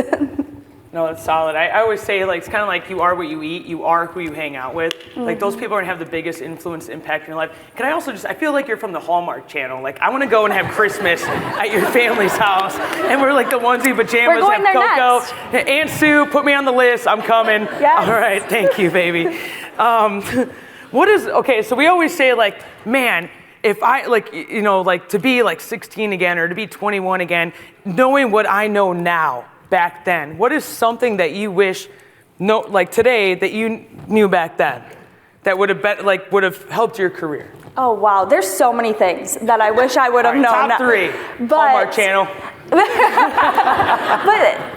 No, that's solid. I always say, like, it's kind of like you are what you eat, you are who you hang out with. Mm-hmm. Like, those people are going to have the biggest influence, impact in your life. Can I also I feel like you're from the Hallmark Channel. Like, I want to go and have Christmas at your family's house, and we're like the onesie pajamas, we're going have there Coco. next. Aunt Sue, put me on the list. I'm coming. Yes. All right, thank you, baby. Okay, so we always say, like, man, if I, to be like 16 again or to be 21 again, knowing what I know now back then, what is something that you wish, today, that you knew back then that would have helped your career? Oh, wow. There's so many things that I wish I would have known. Top three. Hallmark Channel. But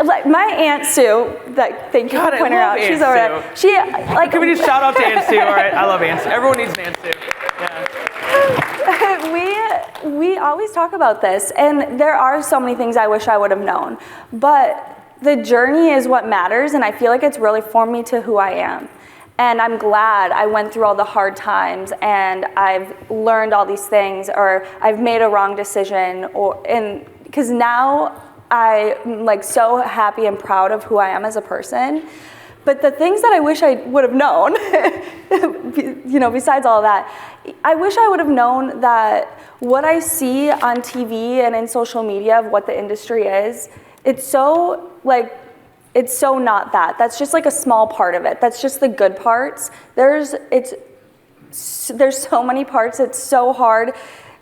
like my Aunt Sue, thank you for pointing her out. Aunt She's alright. Can we just shout out to Aunt Sue? All right, I love Aunt Sue. Everyone needs an Aunt Sue. Yeah. We always talk about this, and there are so many things I wish I would have known, but the journey is what matters, and I feel like it's really formed me to who I am. And I'm glad I went through all the hard times, and I've learned all these things, or I've made a wrong decision, because now I'm like so happy and proud of who I am as a person. But the things that I wish I would have known, besides all that, I wish I would have known that what I see on TV and in social media of what the industry is, it's so not that. That's just like a small part of it. That's just the good parts. There's so many parts. It's so hard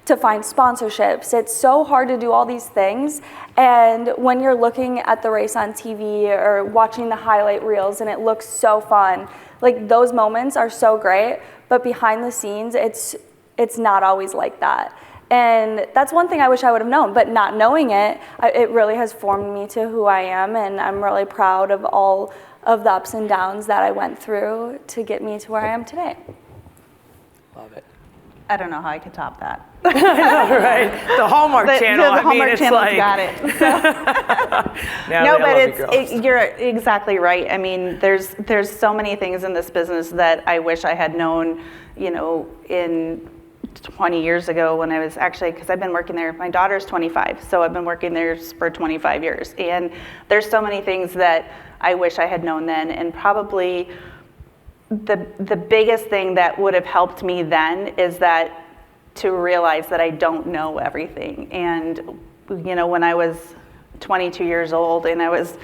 to find sponsorships. It's so hard to do all these things. And when you're looking at the race on TV or watching the highlight reels and it looks so fun, like those moments are so great, but behind the scenes, it's not always like that. And that's one thing I wish I would have known, but not knowing it, it really has formed me to who I am, and I'm really proud of all of the ups and downs that I went through to get me to where I am today. Love it. I don't know how I could top that. I know, right? The Hallmark Channel. The Hallmark it's Channel's like, got it. Natalie, No, I but love you girls. you're exactly right. I mean, there's so many things in this business that I wish I had known, in 20 years ago when I was actually, because I've been working there, my daughter's 25, so I've been working there for 25 years. And there's so many things that I wish I had known then, and probably the biggest thing that would have helped me then is that to realize that I don't know everything. And, when I was 22 years old and I was,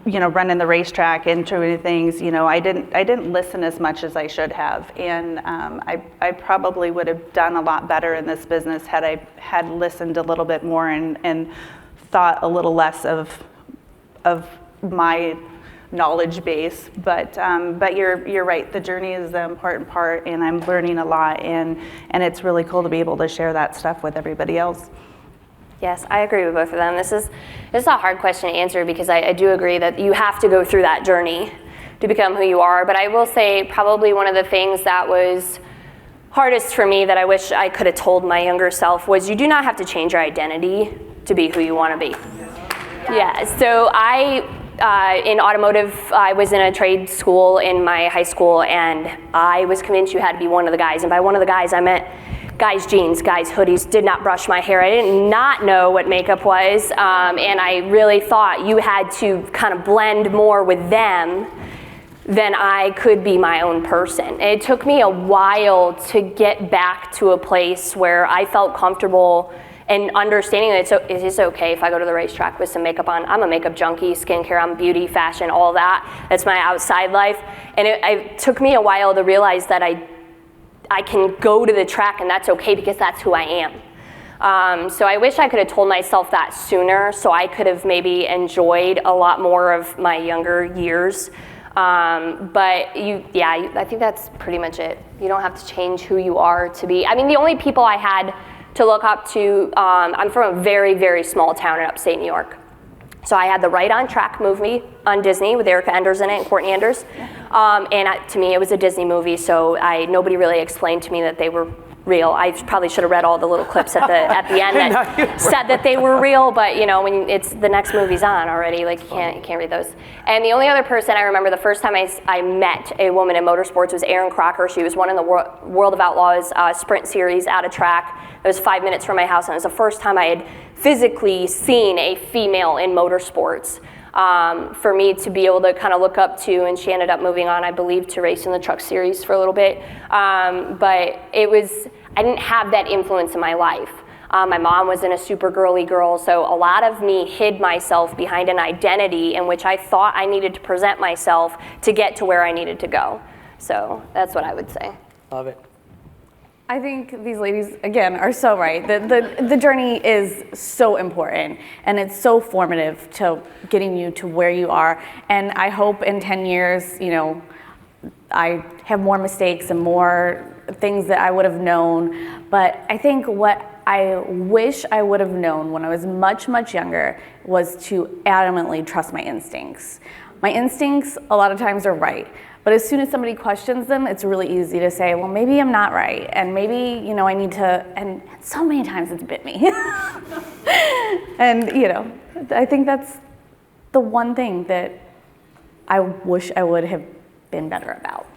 running the racetrack and doing things, I didn't listen as much as I should have. And I probably would have done a lot better in this business had I had listened a little bit more and thought a little less of my knowledge base. But you're right. The journey is the important part, and I'm learning a lot, and it's really cool to be able to share that stuff with everybody else. Yes, I agree with both of them. This is a hard question to answer because I do agree that you have to go through that journey to become who you are. But I will say probably one of the things that was hardest for me that I wish I could have told my younger self was you do not have to change your identity to be who you want to be. Yeah, so in automotive, I was in a trade school in my high school, and I was convinced you had to be one of the guys. And by one of the guys, I meant guys' jeans, guys' hoodies, did not brush my hair. I did not know what makeup was, and I really thought you had to kind of blend more with them than I could be my own person. And it took me a while to get back to a place where I felt comfortable and understanding that it is okay if I go to the racetrack with some makeup on. I'm a makeup junkie, skincare, I'm beauty, fashion, all that. That's my outside life. And it took me a while to realize that I can go to the track and that's okay because that's who I am. So I wish I could have told myself that sooner so I could have maybe enjoyed a lot more of my younger years. But I think that's pretty much it. You don't have to change who you are to be. I mean, the only people I had to look up to, I'm from a very, very small town in upstate New York. So I had the Right on Track movie on Disney with Erica Enders in it and Courtney Enders. To me, it was a Disney movie, so nobody really explained to me that they were real. I probably should have read all the little clips at the end that said that they were real, but when it's the next movie's on already, like you can't read those. And the only other person I remember the first time I met a woman in motorsports was Erin Crocker. She was one in the World of Outlaws sprint series at a track. It was 5 minutes from my house, and it was the first time I had physically seen a female in motorsports. For me to be able to kind of look up to, and she ended up moving on, I believe, to race in the truck series for a little bit. But I didn't have that influence in my life. My mom wasn't a super girly girl, so a lot of me hid myself behind an identity in which I thought I needed to present myself to get to where I needed to go. So that's what I would say. Love it. I think these ladies, again, are so right. The journey is so important, and it's so formative to getting you to where you are. And I hope in 10 years, I have more mistakes and more things that I would have known. But I think what I wish I would have known when I was much, much younger was to adamantly trust my instincts. My instincts, a lot of times, are right. But as soon as somebody questions them, it's really easy to say, well, maybe I'm not right, and maybe, I need to, and so many times it's bit me. And, I think that's the one thing that I wish I would have been better about.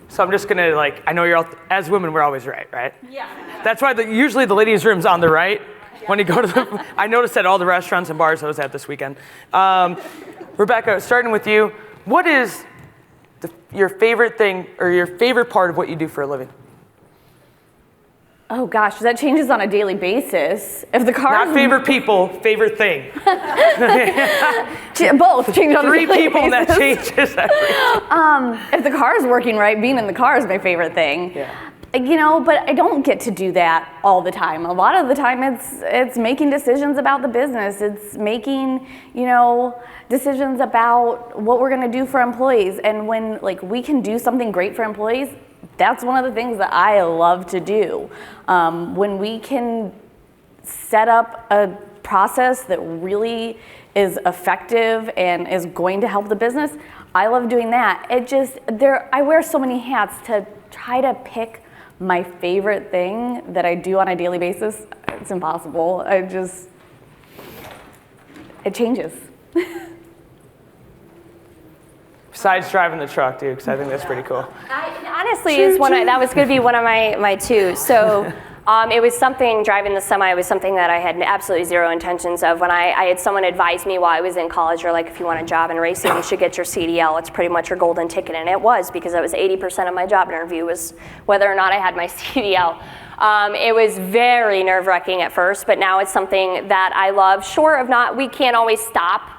So I'm just gonna I know you're all, as women, we're always right? Yeah. That's why usually the ladies' room's on the right. When you go to I noticed at all the restaurants and bars I was at this weekend. Rebecca, starting with you, what is your favorite thing or your favorite part of what you do for a living? Oh gosh, that changes on a daily basis. If the car not favorite people, favorite thing. Both change on a daily basis. 3 people that changes everything. If the car is working right, being in the car is my favorite thing. Yeah. But I don't get to do that all the time. A lot of the time it's making decisions about the business. It's making, decisions about what we're gonna do for employees. And when we can do something great for employees, that's one of the things that I love to do. When we can set up a process that really is effective and is going to help the business, I love doing that. I wear so many hats to try to pick my favorite thing that I do on a daily basis. It's impossible. It changes. Besides driving the truck, dude, because I think that's pretty cool. Honestly, that was going to be one of my two. So it was something, driving the semi was something that I had absolutely zero intentions of. When I had someone advise me while I was in college, or like, if you want a job in racing, you should get your CDL. It's pretty much your golden ticket. And it was, because that was 80% of my job interview was whether or not I had my CDL. It was very nerve-wracking at first, but now it's something that I love. Short of we can't always stop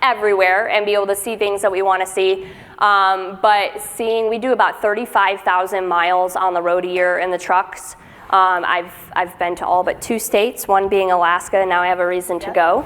everywhere and be able to see things that we want to see. But we do about 35,000 miles on the road a year in the trucks. I've been to all but 2 states, one being Alaska, and now I have a reason to go.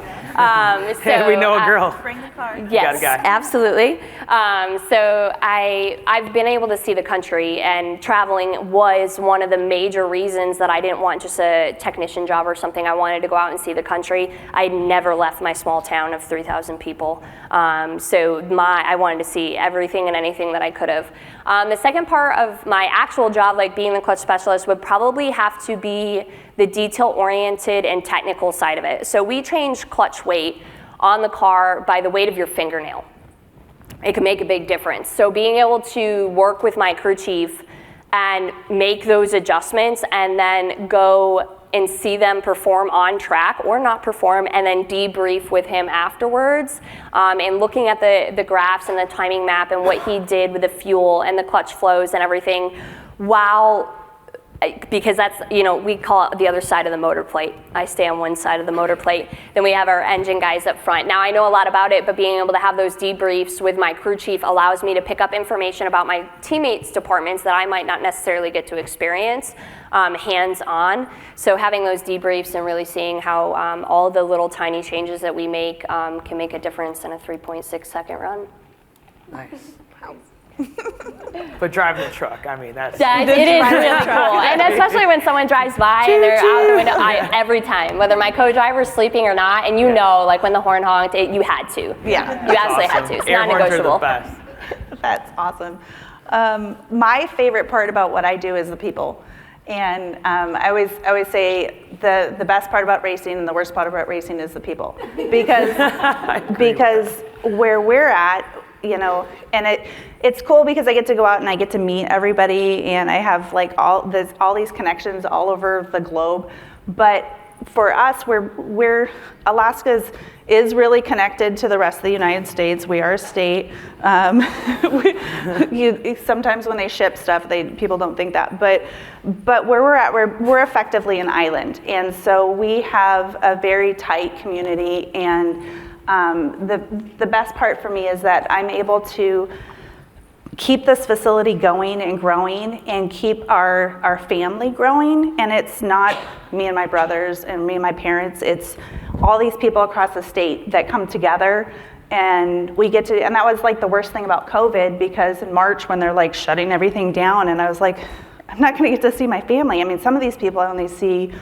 So we know a girl. Bring the car. Yes, absolutely. So I've been able to see the country, and traveling was one of the major reasons that I didn't want just a technician job or something. I wanted to go out and see the country. I never left my small town of 3,000 people. So I wanted to see everything and anything that I could have. The second part of my actual job, like being the clutch specialist, would probably have to be the detail-oriented and technical side of it. So we change clutch weight on the car by the weight of your fingernail. It can make a big difference. So being able to work with my crew chief and make those adjustments, and then go and see them perform on track or not perform, and then debrief with him afterwards, and looking at the graphs and the timing map and what he did with the fuel and the clutch flows and everything, because that's, we call it the other side of the motor plate. I stay on one side of the motor plate. Then we have our engine guys up front. Now, I know a lot about it, but being able to have those debriefs with my crew chief allows me to pick up information about my teammates' departments that I might not necessarily get to experience hands-on. So having those debriefs and really seeing how all the little tiny changes that we make can make a difference in a 3.6-second run. Nice. But driving the truck, I mean, it is really cool. And especially when someone drives by and they're out the window, every time, whether my co-driver's sleeping or not, and like when the horn honked, you had to. Yeah. You absolutely had to. It's Air non-negotiable. horns are the best. That's awesome. My favorite part about what I do is the people. And I always say the best part about racing and the worst part about racing is the people. Because where we're at, and it's cool because I get to go out and I get to meet everybody, and I have like all these connections all over the globe. But for us, Alaska is really connected to the rest of the United States. We are a state. Sometimes when they ship stuff, people don't think that. But where we're at, we're effectively an island, and so we have a very tight community. And the best part for me is that I'm able to keep this facility going and growing, and keep our family growing. And it's not me and my brothers and me and my parents, it's all these people across the state that come together, and we get to, and that was like the worst thing about COVID, because in March when they're like shutting everything down, and I was like, I'm not gonna get to see my family. I mean, some of these people I only see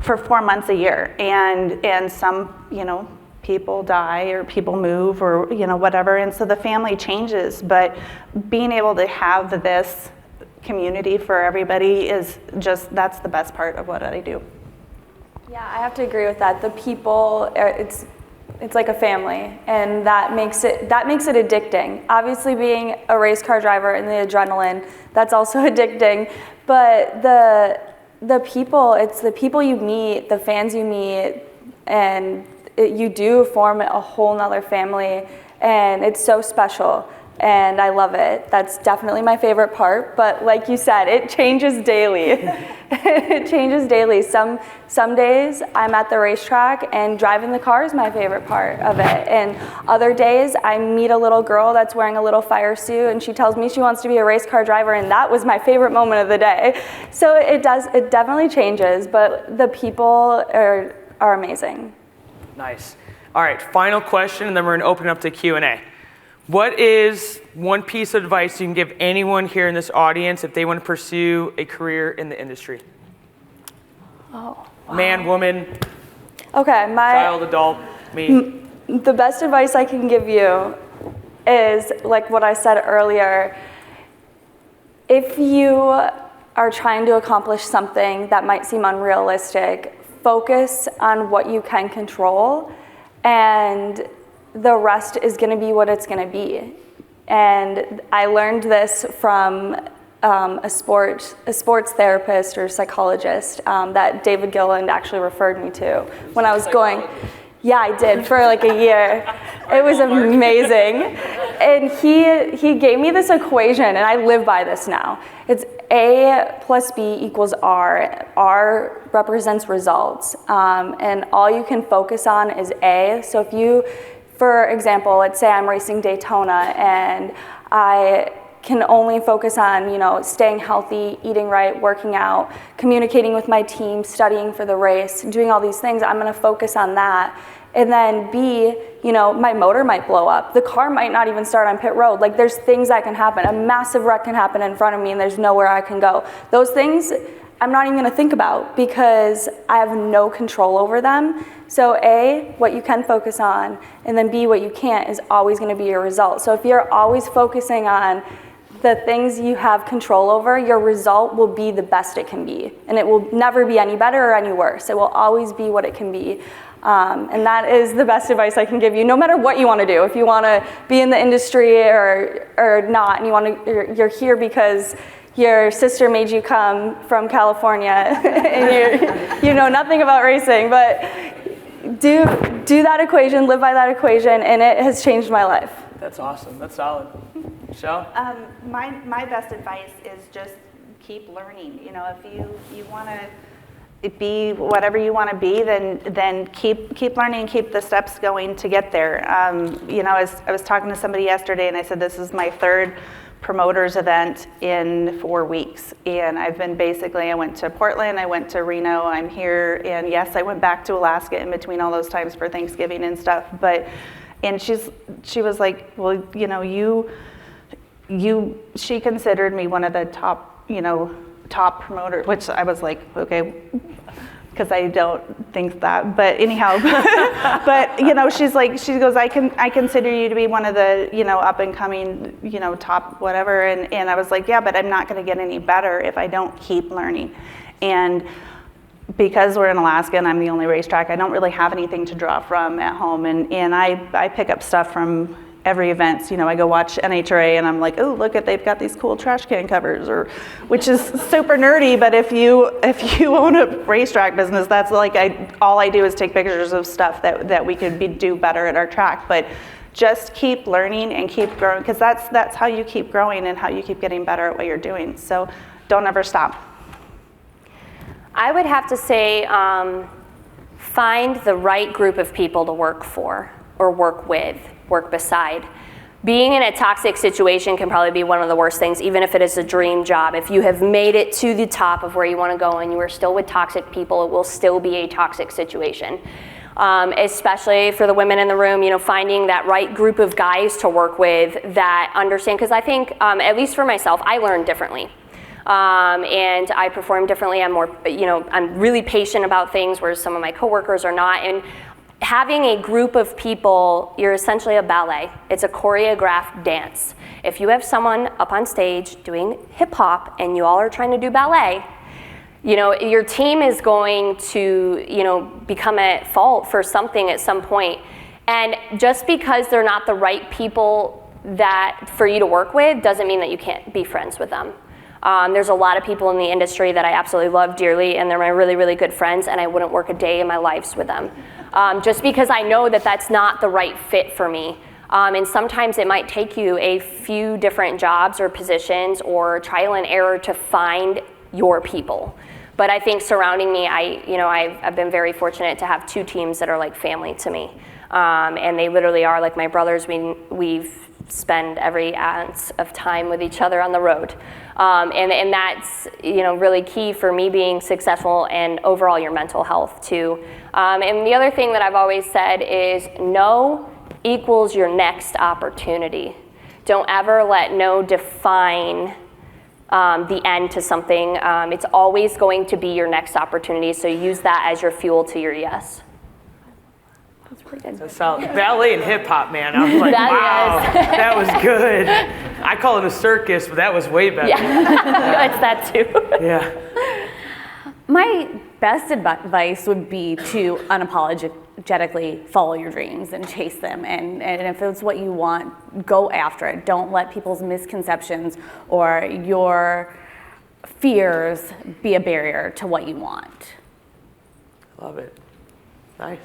for 4 months a year, and some, people die or people move or, whatever. And so the family changes, but being able to have this community for everybody is that's the best part of what I do. Yeah, I have to agree with that. The people, it's like a family, and that makes it addicting. Obviously, being a race car driver and the adrenaline, that's also addicting. But the people, it's the people you meet, the fans you meet, and you do form a whole nother family, and it's so special, and I love it. That's definitely my favorite part, but like you said, it changes daily. It changes daily. Some days I'm at the racetrack and driving the car is my favorite part of it, and other days I meet a little girl that's wearing a little fire suit, and she tells me she wants to be a race car driver, and that was my favorite moment of the day. So it definitely changes, but the people are amazing. Nice. All right, final question, and then we're going to open it up to Q&A. What is one piece of advice you can give anyone here in this audience if they want to pursue a career in the industry? Oh, wow. Man, woman, Okay, child, adult, me. the best advice I can give you is like what I said earlier. If you are trying to accomplish something that might seem unrealistic, focus on what you can control, and the rest is going to be what it's going to be. And I learned this from a sports therapist or psychologist that David Gilland actually referred me to when I was going. Yeah, I did for like a year. It was amazing. And he gave me this equation, and I live by this now. It's A plus B equals R. R represents results. And all you can focus on is A. So if you, for example, let's say I'm racing Daytona and I can only focus on, staying healthy, eating right, working out, communicating with my team, studying for the race, doing all these things. I'm going to focus on that. And then B, my motor might blow up. The car might not even start on pit road. Like, there's things that can happen. A massive wreck can happen in front of me and there's nowhere I can go. Those things I'm not even going to think about because I have no control over them. So A, what you can focus on, and then B, what you can't is always going to be your result. So if you're always focusing on the things you have control over, your result will be the best it can be. And it will never be any better or any worse. It will always be what it can be. And that is the best advice I can give you, no matter what you want to do. If you want to be in the industry or not, and you're here because your sister made you come from California and you know nothing about racing, but do that equation, live by that equation, and it has changed my life. That's awesome. That's solid. Michelle? My best advice is just keep learning. If you want to be whatever you want to be, then keep learning, keep the steps going to get there. I was talking to somebody yesterday, and I said this is my third promoters event in 4 weeks, and I went to Portland, I went to Reno, I'm here, and yes, I went back to Alaska in between all those times for Thanksgiving and stuff. And she was like, well, she considered me one of the top promoters, which I was like, okay, because I don't think that, but anyhow, but she goes, I consider you to be one of the, up and coming, top whatever. And I was like, yeah, but I'm not going to get any better if I don't keep learning. And because we're in Alaska and I'm the only racetrack, I don't really have anything to draw from at home. And I pick up stuff from every event. I go watch NHRA and I'm like, oh, look they've got these cool trash can covers, which is super nerdy. But if you own a racetrack business, that's like all I do is take pictures of stuff that we could do better at our track. But just keep learning and keep growing, because that's how you keep growing and how you keep getting better at what you're doing. So don't ever stop. I would have to say find the right group of people to work for or work with, work beside. Being in a toxic situation can probably be one of the worst things, even if it is a dream job. If you have made it to the top of where you want to go and you are still with toxic people, it will still be a toxic situation. Especially for the women in the room, finding that right group of guys to work with that understand, because I think, at least for myself, I learn differently. And I perform differently. I'm more, I'm really patient about things, whereas some of my coworkers are not. And having a group of people, you're essentially a ballet. It's a choreographed dance. If you have someone up on stage doing hip hop and you all are trying to do ballet, your team is going to, become at fault for something at some point. And just because they're not the right people for you to work with doesn't mean that you can't be friends with them. There's a lot of people in the industry that I absolutely love dearly, and they're my really, really good friends, and I wouldn't work a day in my life with them. Just because I know that that's not the right fit for me. And sometimes it might take you a few different jobs or positions or trial and error to find your people. But I think surrounding me, I've been very fortunate to have 2 teams that are like family to me. And they literally are like my brothers. We've spend every ounce of time with each other on the road. And that's, really key for me being successful and overall your mental health too. And the other thing that I've always said is know equals your next opportunity. Don't ever let no define the end to something. It's always going to be your next opportunity, so use that as your fuel to your yes. That's pretty good. That's solid. Ballet and hip hop, man. I was like, wow, that was good. I call it a circus, but that was way better. Yeah, it's that too. Yeah. My best advice would be to unapologetically follow your dreams and chase them. And if it's what you want, go after it. Don't let people's misconceptions or your fears be a barrier to what you want. Love it. Nice.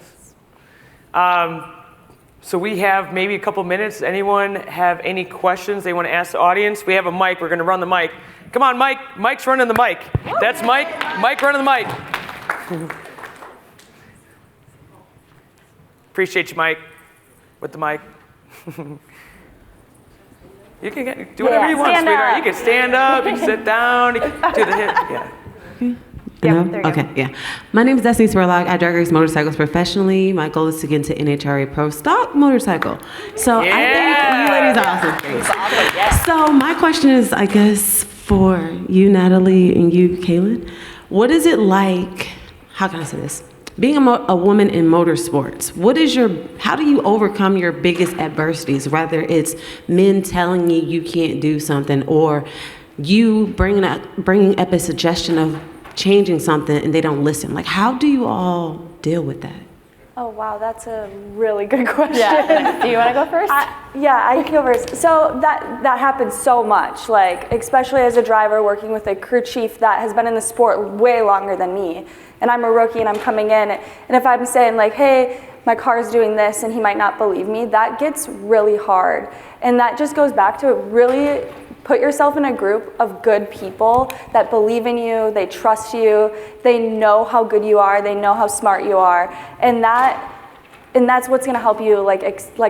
So we have maybe a couple minutes. Anyone have any questions they want to ask the audience? We have a mic. We're going to run the mic. Come on, Mike. Mike's running the mic. That's Mike. Mike running the mic. Appreciate you, Mike, with the mic. You can do whatever you want, sweetheart. You can stand up, you can sit down, you can do the hip. Yeah. Okay, yeah. My name is Destiny Spurlock. I drag race motorcycles professionally. My goal is to get into NHRA Pro Stock Motorcycle. So I think you ladies are awesome. So my question is, I guess, for you, Natalie, and you, Kaylynn, what is it like, how can I say this? Being a woman in motorsports, how do you overcome your biggest adversities, whether it's men telling you you can't do something or you bringing up a suggestion of changing something and they don't listen? Like, how do you all deal with that? Oh, wow, that's a really good question. Yeah. Do you want to go first? I can go first. So that happens so much, like, especially as a driver working with a crew chief that has been in the sport way longer than me. And I'm a rookie and I'm coming in. And if I'm saying like, hey, my car's doing this, and he might not believe me, that gets really hard. And that just goes back to really put yourself in a group of good people that believe in you, they trust you, they know how good you are, they know how smart you are. And that's what's gonna help you like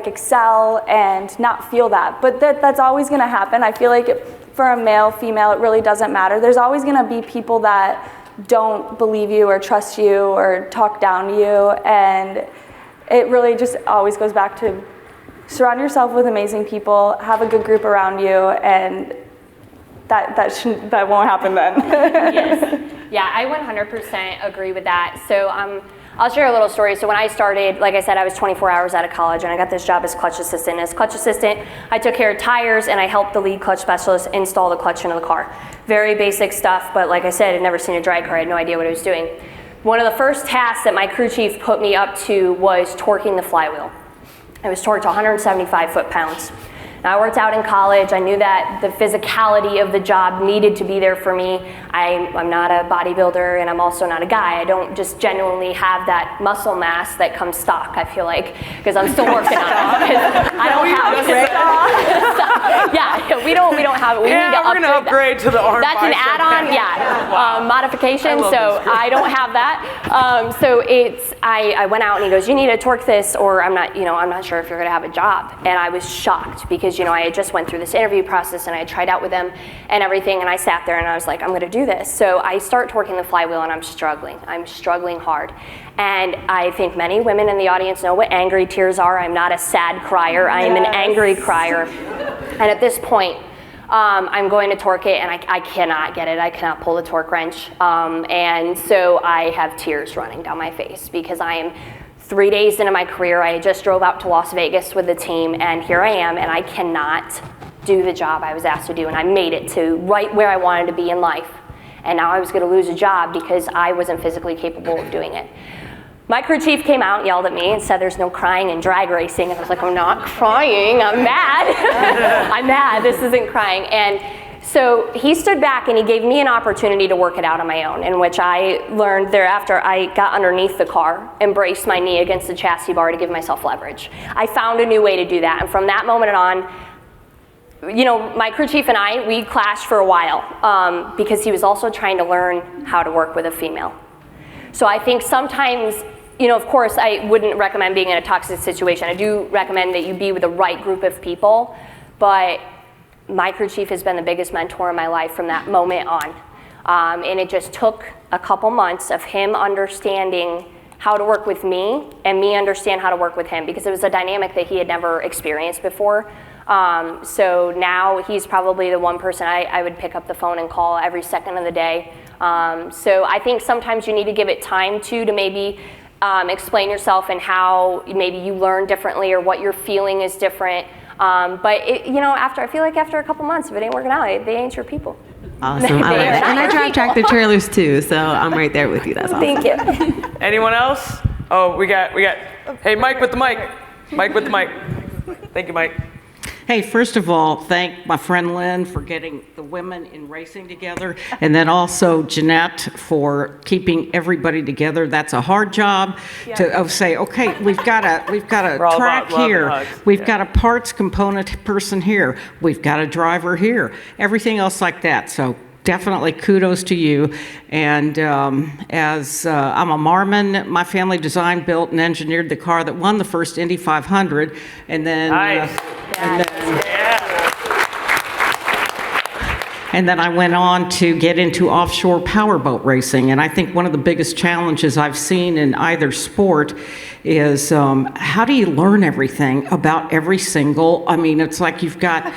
excel and not feel that. But that's always gonna happen. I feel like for a male, female, it really doesn't matter. There's always gonna be people that don't believe you or trust you or talk down to you. And it really just always goes back to surround yourself with amazing people, have a good group around you, and that won't happen then. Yes. Yeah, I 100% agree with that. So I'll share a little story. So when I started, like I said, I was 24 hours out of college and I got this job as clutch assistant. As clutch assistant, I took care of tires and I helped the lead clutch specialist install the clutch into the car. Very basic stuff, but like I said, I'd never seen a drag car. I had no idea what I was doing. One of the first tasks that my crew chief put me up to was torquing the flywheel. I was torqued to 175 foot-pounds. Now, I worked out in college. I knew that the physicality of the job needed to be there for me. I'm not a bodybuilder and I'm also not a guy. I don't just genuinely have that muscle mass that comes stock, I feel like, because I'm still working on it. I don't have it. Yeah, we don't have it. We need to we're gonna upgrade to the arm. That's an add-on, modification. So I don't have that. So I went out and he goes, you need to torque this, or I'm not sure if you're gonna have a job. And I was shocked because I had just went through this interview process and I had tried out with them and everything, and I sat there and I was like, I'm gonna do this. So I start torquing the flywheel and I'm struggling hard. And I think many women in the audience know what angry tears are. I'm not a sad crier, I am an angry crier. And at this point, I'm going to torque it and I cannot get it. I cannot pull the torque wrench. And so I have tears running down my face because I am 3 days into my career. I just drove out to Las Vegas with the team, and here I am, and I cannot do the job I was asked to do, and I made it to right where I wanted to be in life. And now I was gonna lose a job because I wasn't physically capable of doing it. My crew chief came out and yelled at me and said there's no crying in drag racing, and I was like, I'm not crying, I'm mad. I'm mad, this isn't crying. And so he stood back and he gave me an opportunity to work it out on my own, in which I learned thereafter I got underneath the car and braced my knee against the chassis bar to give myself leverage. I found a new way to do that, and from that moment on, my crew chief and we clashed for a while because he was also trying to learn how to work with a female. So I think sometimes, of course, I wouldn't recommend being in a toxic situation. I do recommend that you be with the right group of people, but my crew chief has been the biggest mentor in my life from that moment on. And it just took a couple months of him understanding how to work with me and me understand how to work with him, because it was a dynamic that he had never experienced before. So now he's probably the one person I would pick up the phone and call every second of the day. So I think sometimes you need to give it time to maybe explain yourself and how maybe you learn differently or what you're feeling is different. But I feel like after a couple months, if it ain't working out, they ain't your people. Awesome. I like that. And I drive tractor trailers too, so I'm right there with you. That's awesome. Thank you. Anyone else? Oh, we got. Hey, Mike with the mic. Mike with the mic. Thank you, Mike. Hey, first of all, thank my friend Lynn for getting the women in racing together, and then also Jeanette for keeping everybody together. That's a hard job to say, okay, we've got a track here, we've got a parts component person here, we've got a driver here, everything else like that. So definitely kudos to you. And as I'm a Marmon, my family designed, built, and engineered the car that won the first Indy 500, and then. Nice. And then I went on to get into offshore powerboat racing. And I think one of the biggest challenges I've seen in either sport is how do you learn everything about every single, it's like you've got,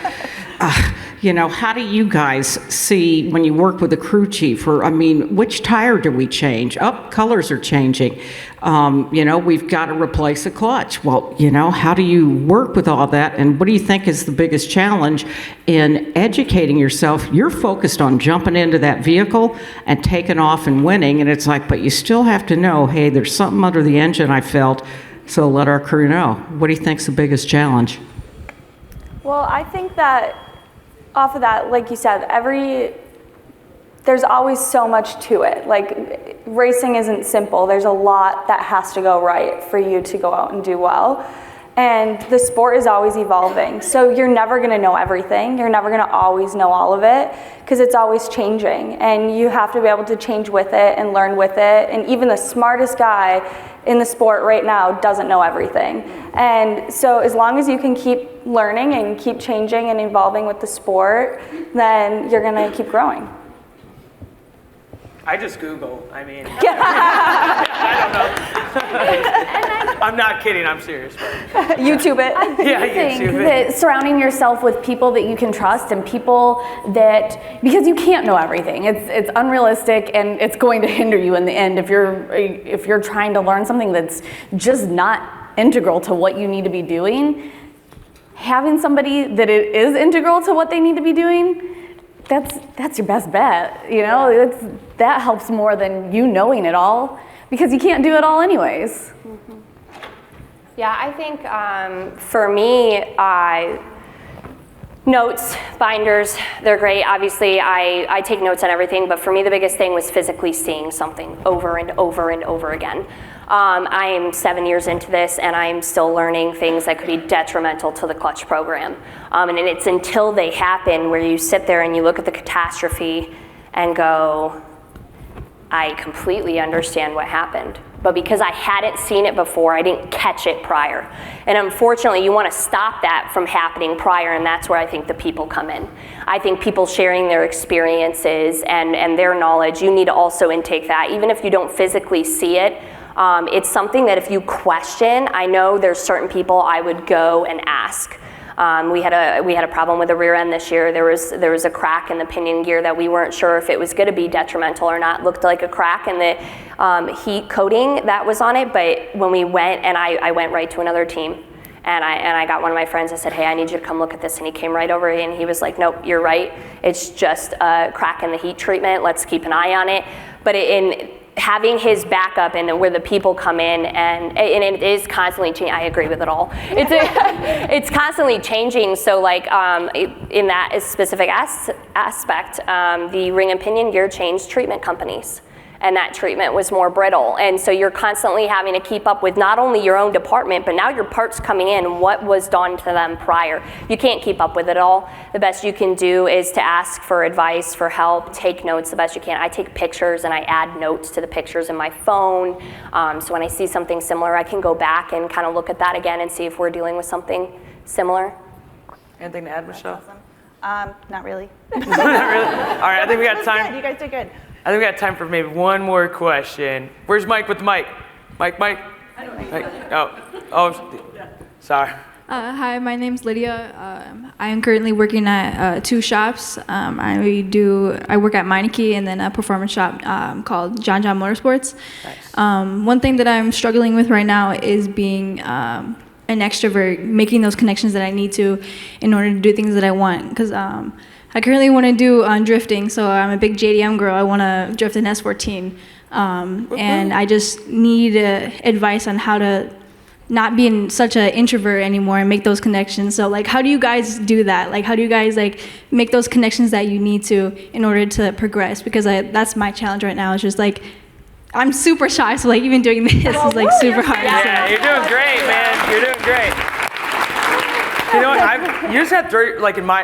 how do you guys see when you work with a crew chief, or, which tire do we change? Colors are changing. We've got to replace a clutch. Well, how do you work with all that? And what do you think is the biggest challenge in educating yourself? You're focused on jumping into that vehicle and taking off and winning. And it's like, but you still have to know, hey, there's something under the engine I felt. So let our crew know. What do you think's the biggest challenge? Well, I think that off of that, like you said, there's always so much to it. Like, racing isn't simple. There's a lot that has to go right for you to go out and do well. And the sport is always evolving. So you're never going to know everything. You're never going to always know all of it, because it's always changing. And you have to be able to change with it and learn with it. And even the smartest guy in the sport right now doesn't know everything. And so as long as you can keep learning and keep changing and evolving with the sport, then you're going to keep growing. I just Google. I don't know. I'm not kidding. I'm serious. YouTube it. I think that surrounding yourself with people that you can trust and people that, because you can't know everything. It's unrealistic, and it's going to hinder you in the end if you're trying to learn something that's just not integral to what you need to be doing. Having somebody that it is integral to what they need to be doing, that's your best bet. That helps more than you knowing it all, because you can't do it all anyways. Mm-hmm. Yeah, I think for me, notes, binders, they're great. Obviously, I take notes on everything, but for me, the biggest thing was physically seeing something over and over and over again. I am 7 years into this, and I'm still learning things that could be detrimental to the clutch program. And it's until they happen where you sit there and you look at the catastrophe and go, I completely understand what happened. But because I hadn't seen it before, I didn't catch it prior. And unfortunately, you want to stop that from happening prior, and that's where I think the people come in. I think people sharing their experiences and their knowledge, you need to also intake that. Even if you don't physically see it, it's something that if you question, I know there's certain people I would go and ask. We had a problem with the rear end this year. There was a crack in the pinion gear that we weren't sure if it was going to be detrimental or not. It looked like a crack in the heat coating that was on it, but when we went, and I went right to another team, and I got one of my friends and said, hey, I need you to come look at this, and he came right over and he was like, nope, you're right. It's just a crack in the heat treatment. Let's keep an eye on it. But in having his backup and where the people come in, and it is constantly changing. I agree with it all. It's constantly changing. So like in that specific aspect, the ring and pinion gear changed treatment companies, and that treatment was more brittle. And so you're constantly having to keep up with not only your own department, but now your parts coming in, what was done to them prior. You can't keep up with it all. The best you can do is to ask for advice, for help, take notes the best you can. I take pictures and I add notes to the pictures in my phone. So when I see something similar, I can go back and kind of look at that again and see if we're dealing with something similar. Anything to add, Michelle? Not really. Not really? All right, I think we got time. Good. You guys did good. I think we got time for maybe one more question. Where's Mike with the mic? Mike. Oh, sorry. Hi, my name's Lydia. I am currently working at 2 shops. I work at Meineke and then a performance shop called DesJardins Motorsports. Nice. One thing that I'm struggling with right now is being an extrovert, making those connections that I need to in order to do things that I want. Because I currently want to do drifting, so I'm a big JDM girl. I want to drift an S14. And I just need advice on how to not being such an introvert anymore and make those connections. So like, how do you guys do that? Like, how do you guys like make those connections that you need to in order to progress? Because that's my challenge right now. It's just like, I'm super shy, so like even doing this is like super hard. Yeah, you're doing great, man. You're doing great. You know what? You just have to, like in my,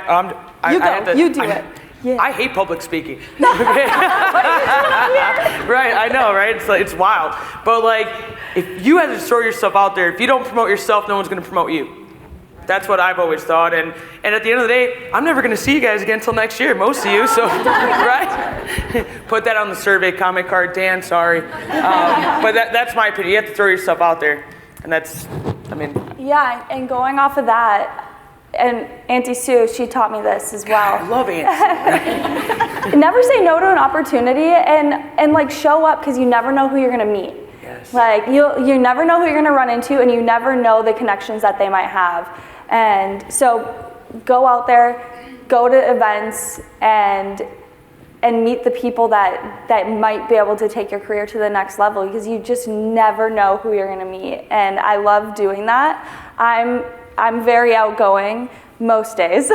You do it. Yeah. I hate public speaking. Right, I know, right? It's wild. But like, if you have to throw yourself out there, if you don't promote yourself, no one's going to promote you. That's what I've always thought. And at the end of the day, I'm never going to see you guys again until next year, most of you. So, right? Put that on the survey comment card, Dan. Sorry, but that's my opinion. You have to throw yourself out there, and that's, I mean. Yeah, and going off of that. And Auntie Sue, she taught me this as well. I love Auntie. Never say no to an opportunity, and like show up, because you never know who you're gonna meet. Yes. Like you never know who you're gonna run into, and you never know the connections that they might have. And so go out there, go to events, and meet the people that might be able to take your career to the next level, because you just never know who you're gonna meet. And I love doing that. I'm very outgoing most days,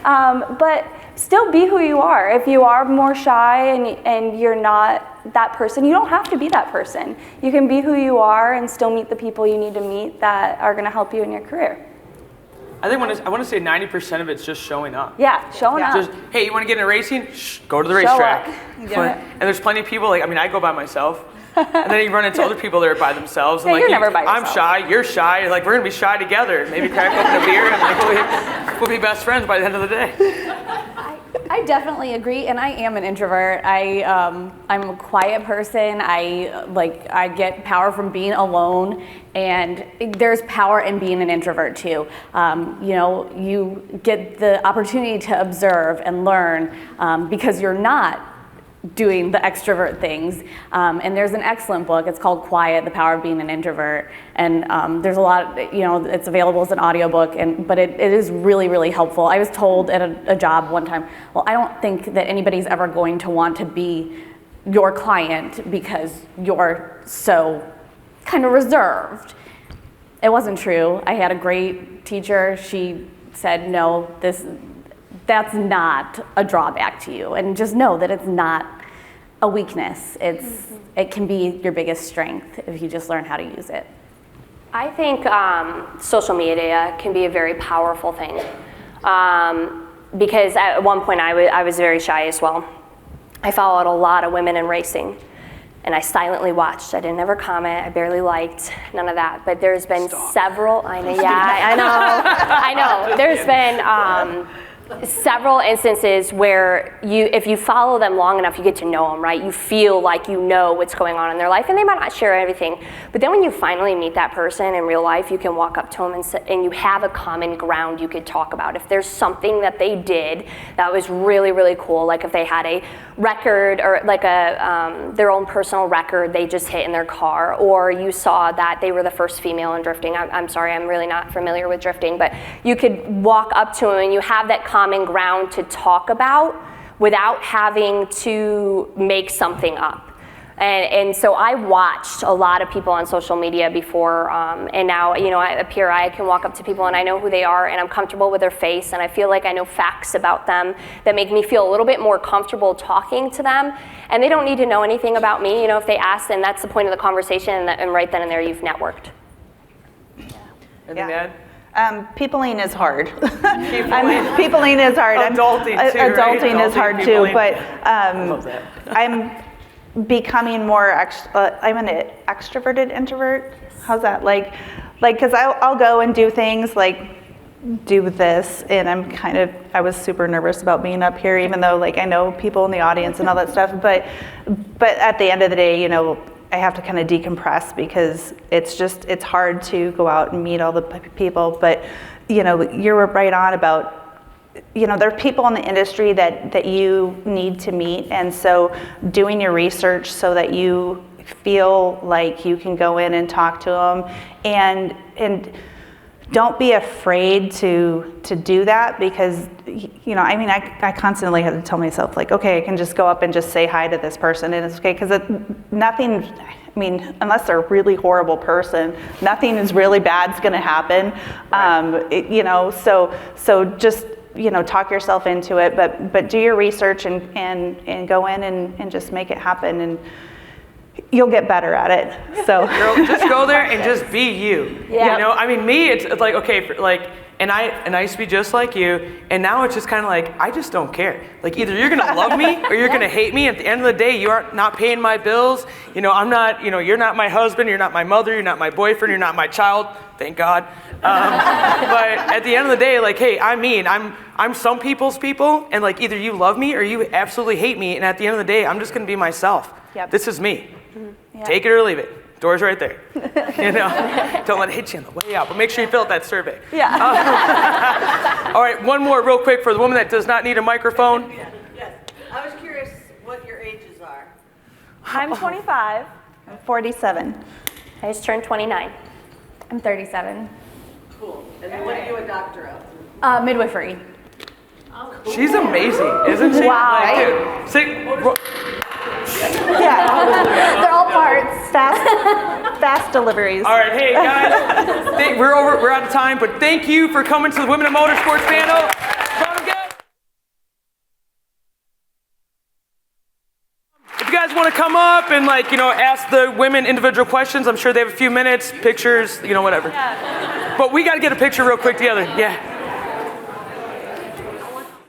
but still be who you are. If you are more shy and you're not that person, you don't have to be that person. You can be who you are and still meet the people you need to meet that are going to help you in your career. I think I want to say 90% of it's just showing up. Yeah, showing up. Just, hey, you want to get into racing? Shh, go to the Show racetrack. up. And there's plenty of people, like, I mean, I go by myself. And then you run into other people that are by themselves. And Yeah, like, you're never by I'm yourself. shy, you're shy. Like, we're going to be shy together. Maybe crack open a beer and like, we'll be best friends by the end of the day. I definitely agree, and I am an introvert. I'm a quiet person. I get power from being alone, and there's power in being an introvert too. You get the opportunity to observe and learn because you're not doing the extrovert things. And there's an excellent book. It's called Quiet, The Power of Being an Introvert. And there's a lot, it's available as an audiobook, but it is really, really helpful. I was told at a job one time, well, I don't think that anybody's ever going to want to be your client because you're so kind of reserved. It wasn't true. I had a great teacher. She said, no, that's not a drawback to you, and just know that it's not a weakness. It can be your biggest strength if you just learn how to use it. I think social media can be a very powerful thing because at one point I was very shy as well. I followed a lot of women in racing, and I silently watched. I didn't ever comment. I barely liked, none of that. But there's been several. I know. There's been several instances where if you follow them long enough, you get to know them, right? You feel like you know what's going on in their life, and they might not share everything. But then when you finally meet that person in real life, you can walk up to them and you have a common ground you could talk about. If there's something that they did that was really, really cool, like if they had a record or like their own personal record they just hit in their car, or you saw that they were the first female in drifting. I'm sorry, I'm really not familiar with drifting, but you could walk up to them and you have that common ground to talk about without having to make something up. And so I watched a lot of people on social media before, and now, at PRI I can walk up to people and I know who they are and I'm comfortable with their face, and I feel like I know facts about them that make me feel a little bit more comfortable talking to them. And they don't need to know anything about me. If they ask, then that's the point of the conversation, and right then and there you've networked. Anything to add? Peopling is hard. Peopling is hard. Adulting too, right? Adulting is hard too, Peopling. but I love that. I'm becoming more, I'm an extroverted introvert. How's that? Like, cause I'll go and do things like do this, and I was super nervous about being up here, even though like I know people in the audience and all that stuff, but at the end of the day, have to kind of decompress because it's hard to go out and meet all the people. But, you know, you're right on about, you know, there are people in the industry that you need to meet. And so doing your research so that you feel like you can go in and talk to them, and don't be afraid to do that, because, you know, I mean, I constantly have to tell myself, like, okay, I can just go up and just say hi to this person and it's okay, because nothing, I mean, unless they're a really horrible person, nothing is really bad's going to happen. Right. You know, so just, you know, talk yourself into it, but do your research and go in and just make it happen, and you'll get better at it. So girl, just go there and just be you. Yeah. You know, I mean, me, it's like, okay, and I used to be just like you, and now it's just kind of like, I just don't care. Like, either you're gonna love me or you're gonna hate me. At the end of the day, you are not paying my bills. You know, I'm not, you know, you're not my husband, you're not my mother, you're not my boyfriend, you're not my child. Thank God. But at the end of the day, like, hey, I'm some people's people, and like, either you love me or you absolutely hate me, and at the end of the day, I'm just gonna be myself. Yep. This is me. Yeah. Take it or leave it. Door's right there. You know, don't let it hit you on the way out, but make sure you fill out that survey. Yeah. All right, one more real quick for the woman that does not need a microphone. Yes. I was curious what your ages are. I'm 25. I'm 47. I just turned 29. I'm 37. Cool. And then what are you a doctor of? Midwifery. She's amazing, isn't she? Wow. Like, dude, Yeah. They're all parts. Fast deliveries. all right, hey guys, we're out of time, but thank you for coming to the Women in Motorsports panel. If you guys want to come up and, like, you know, ask the women individual questions, I'm sure they have a few minutes, pictures, you know, whatever. Yeah. But we got to get a picture real quick together. Yeah.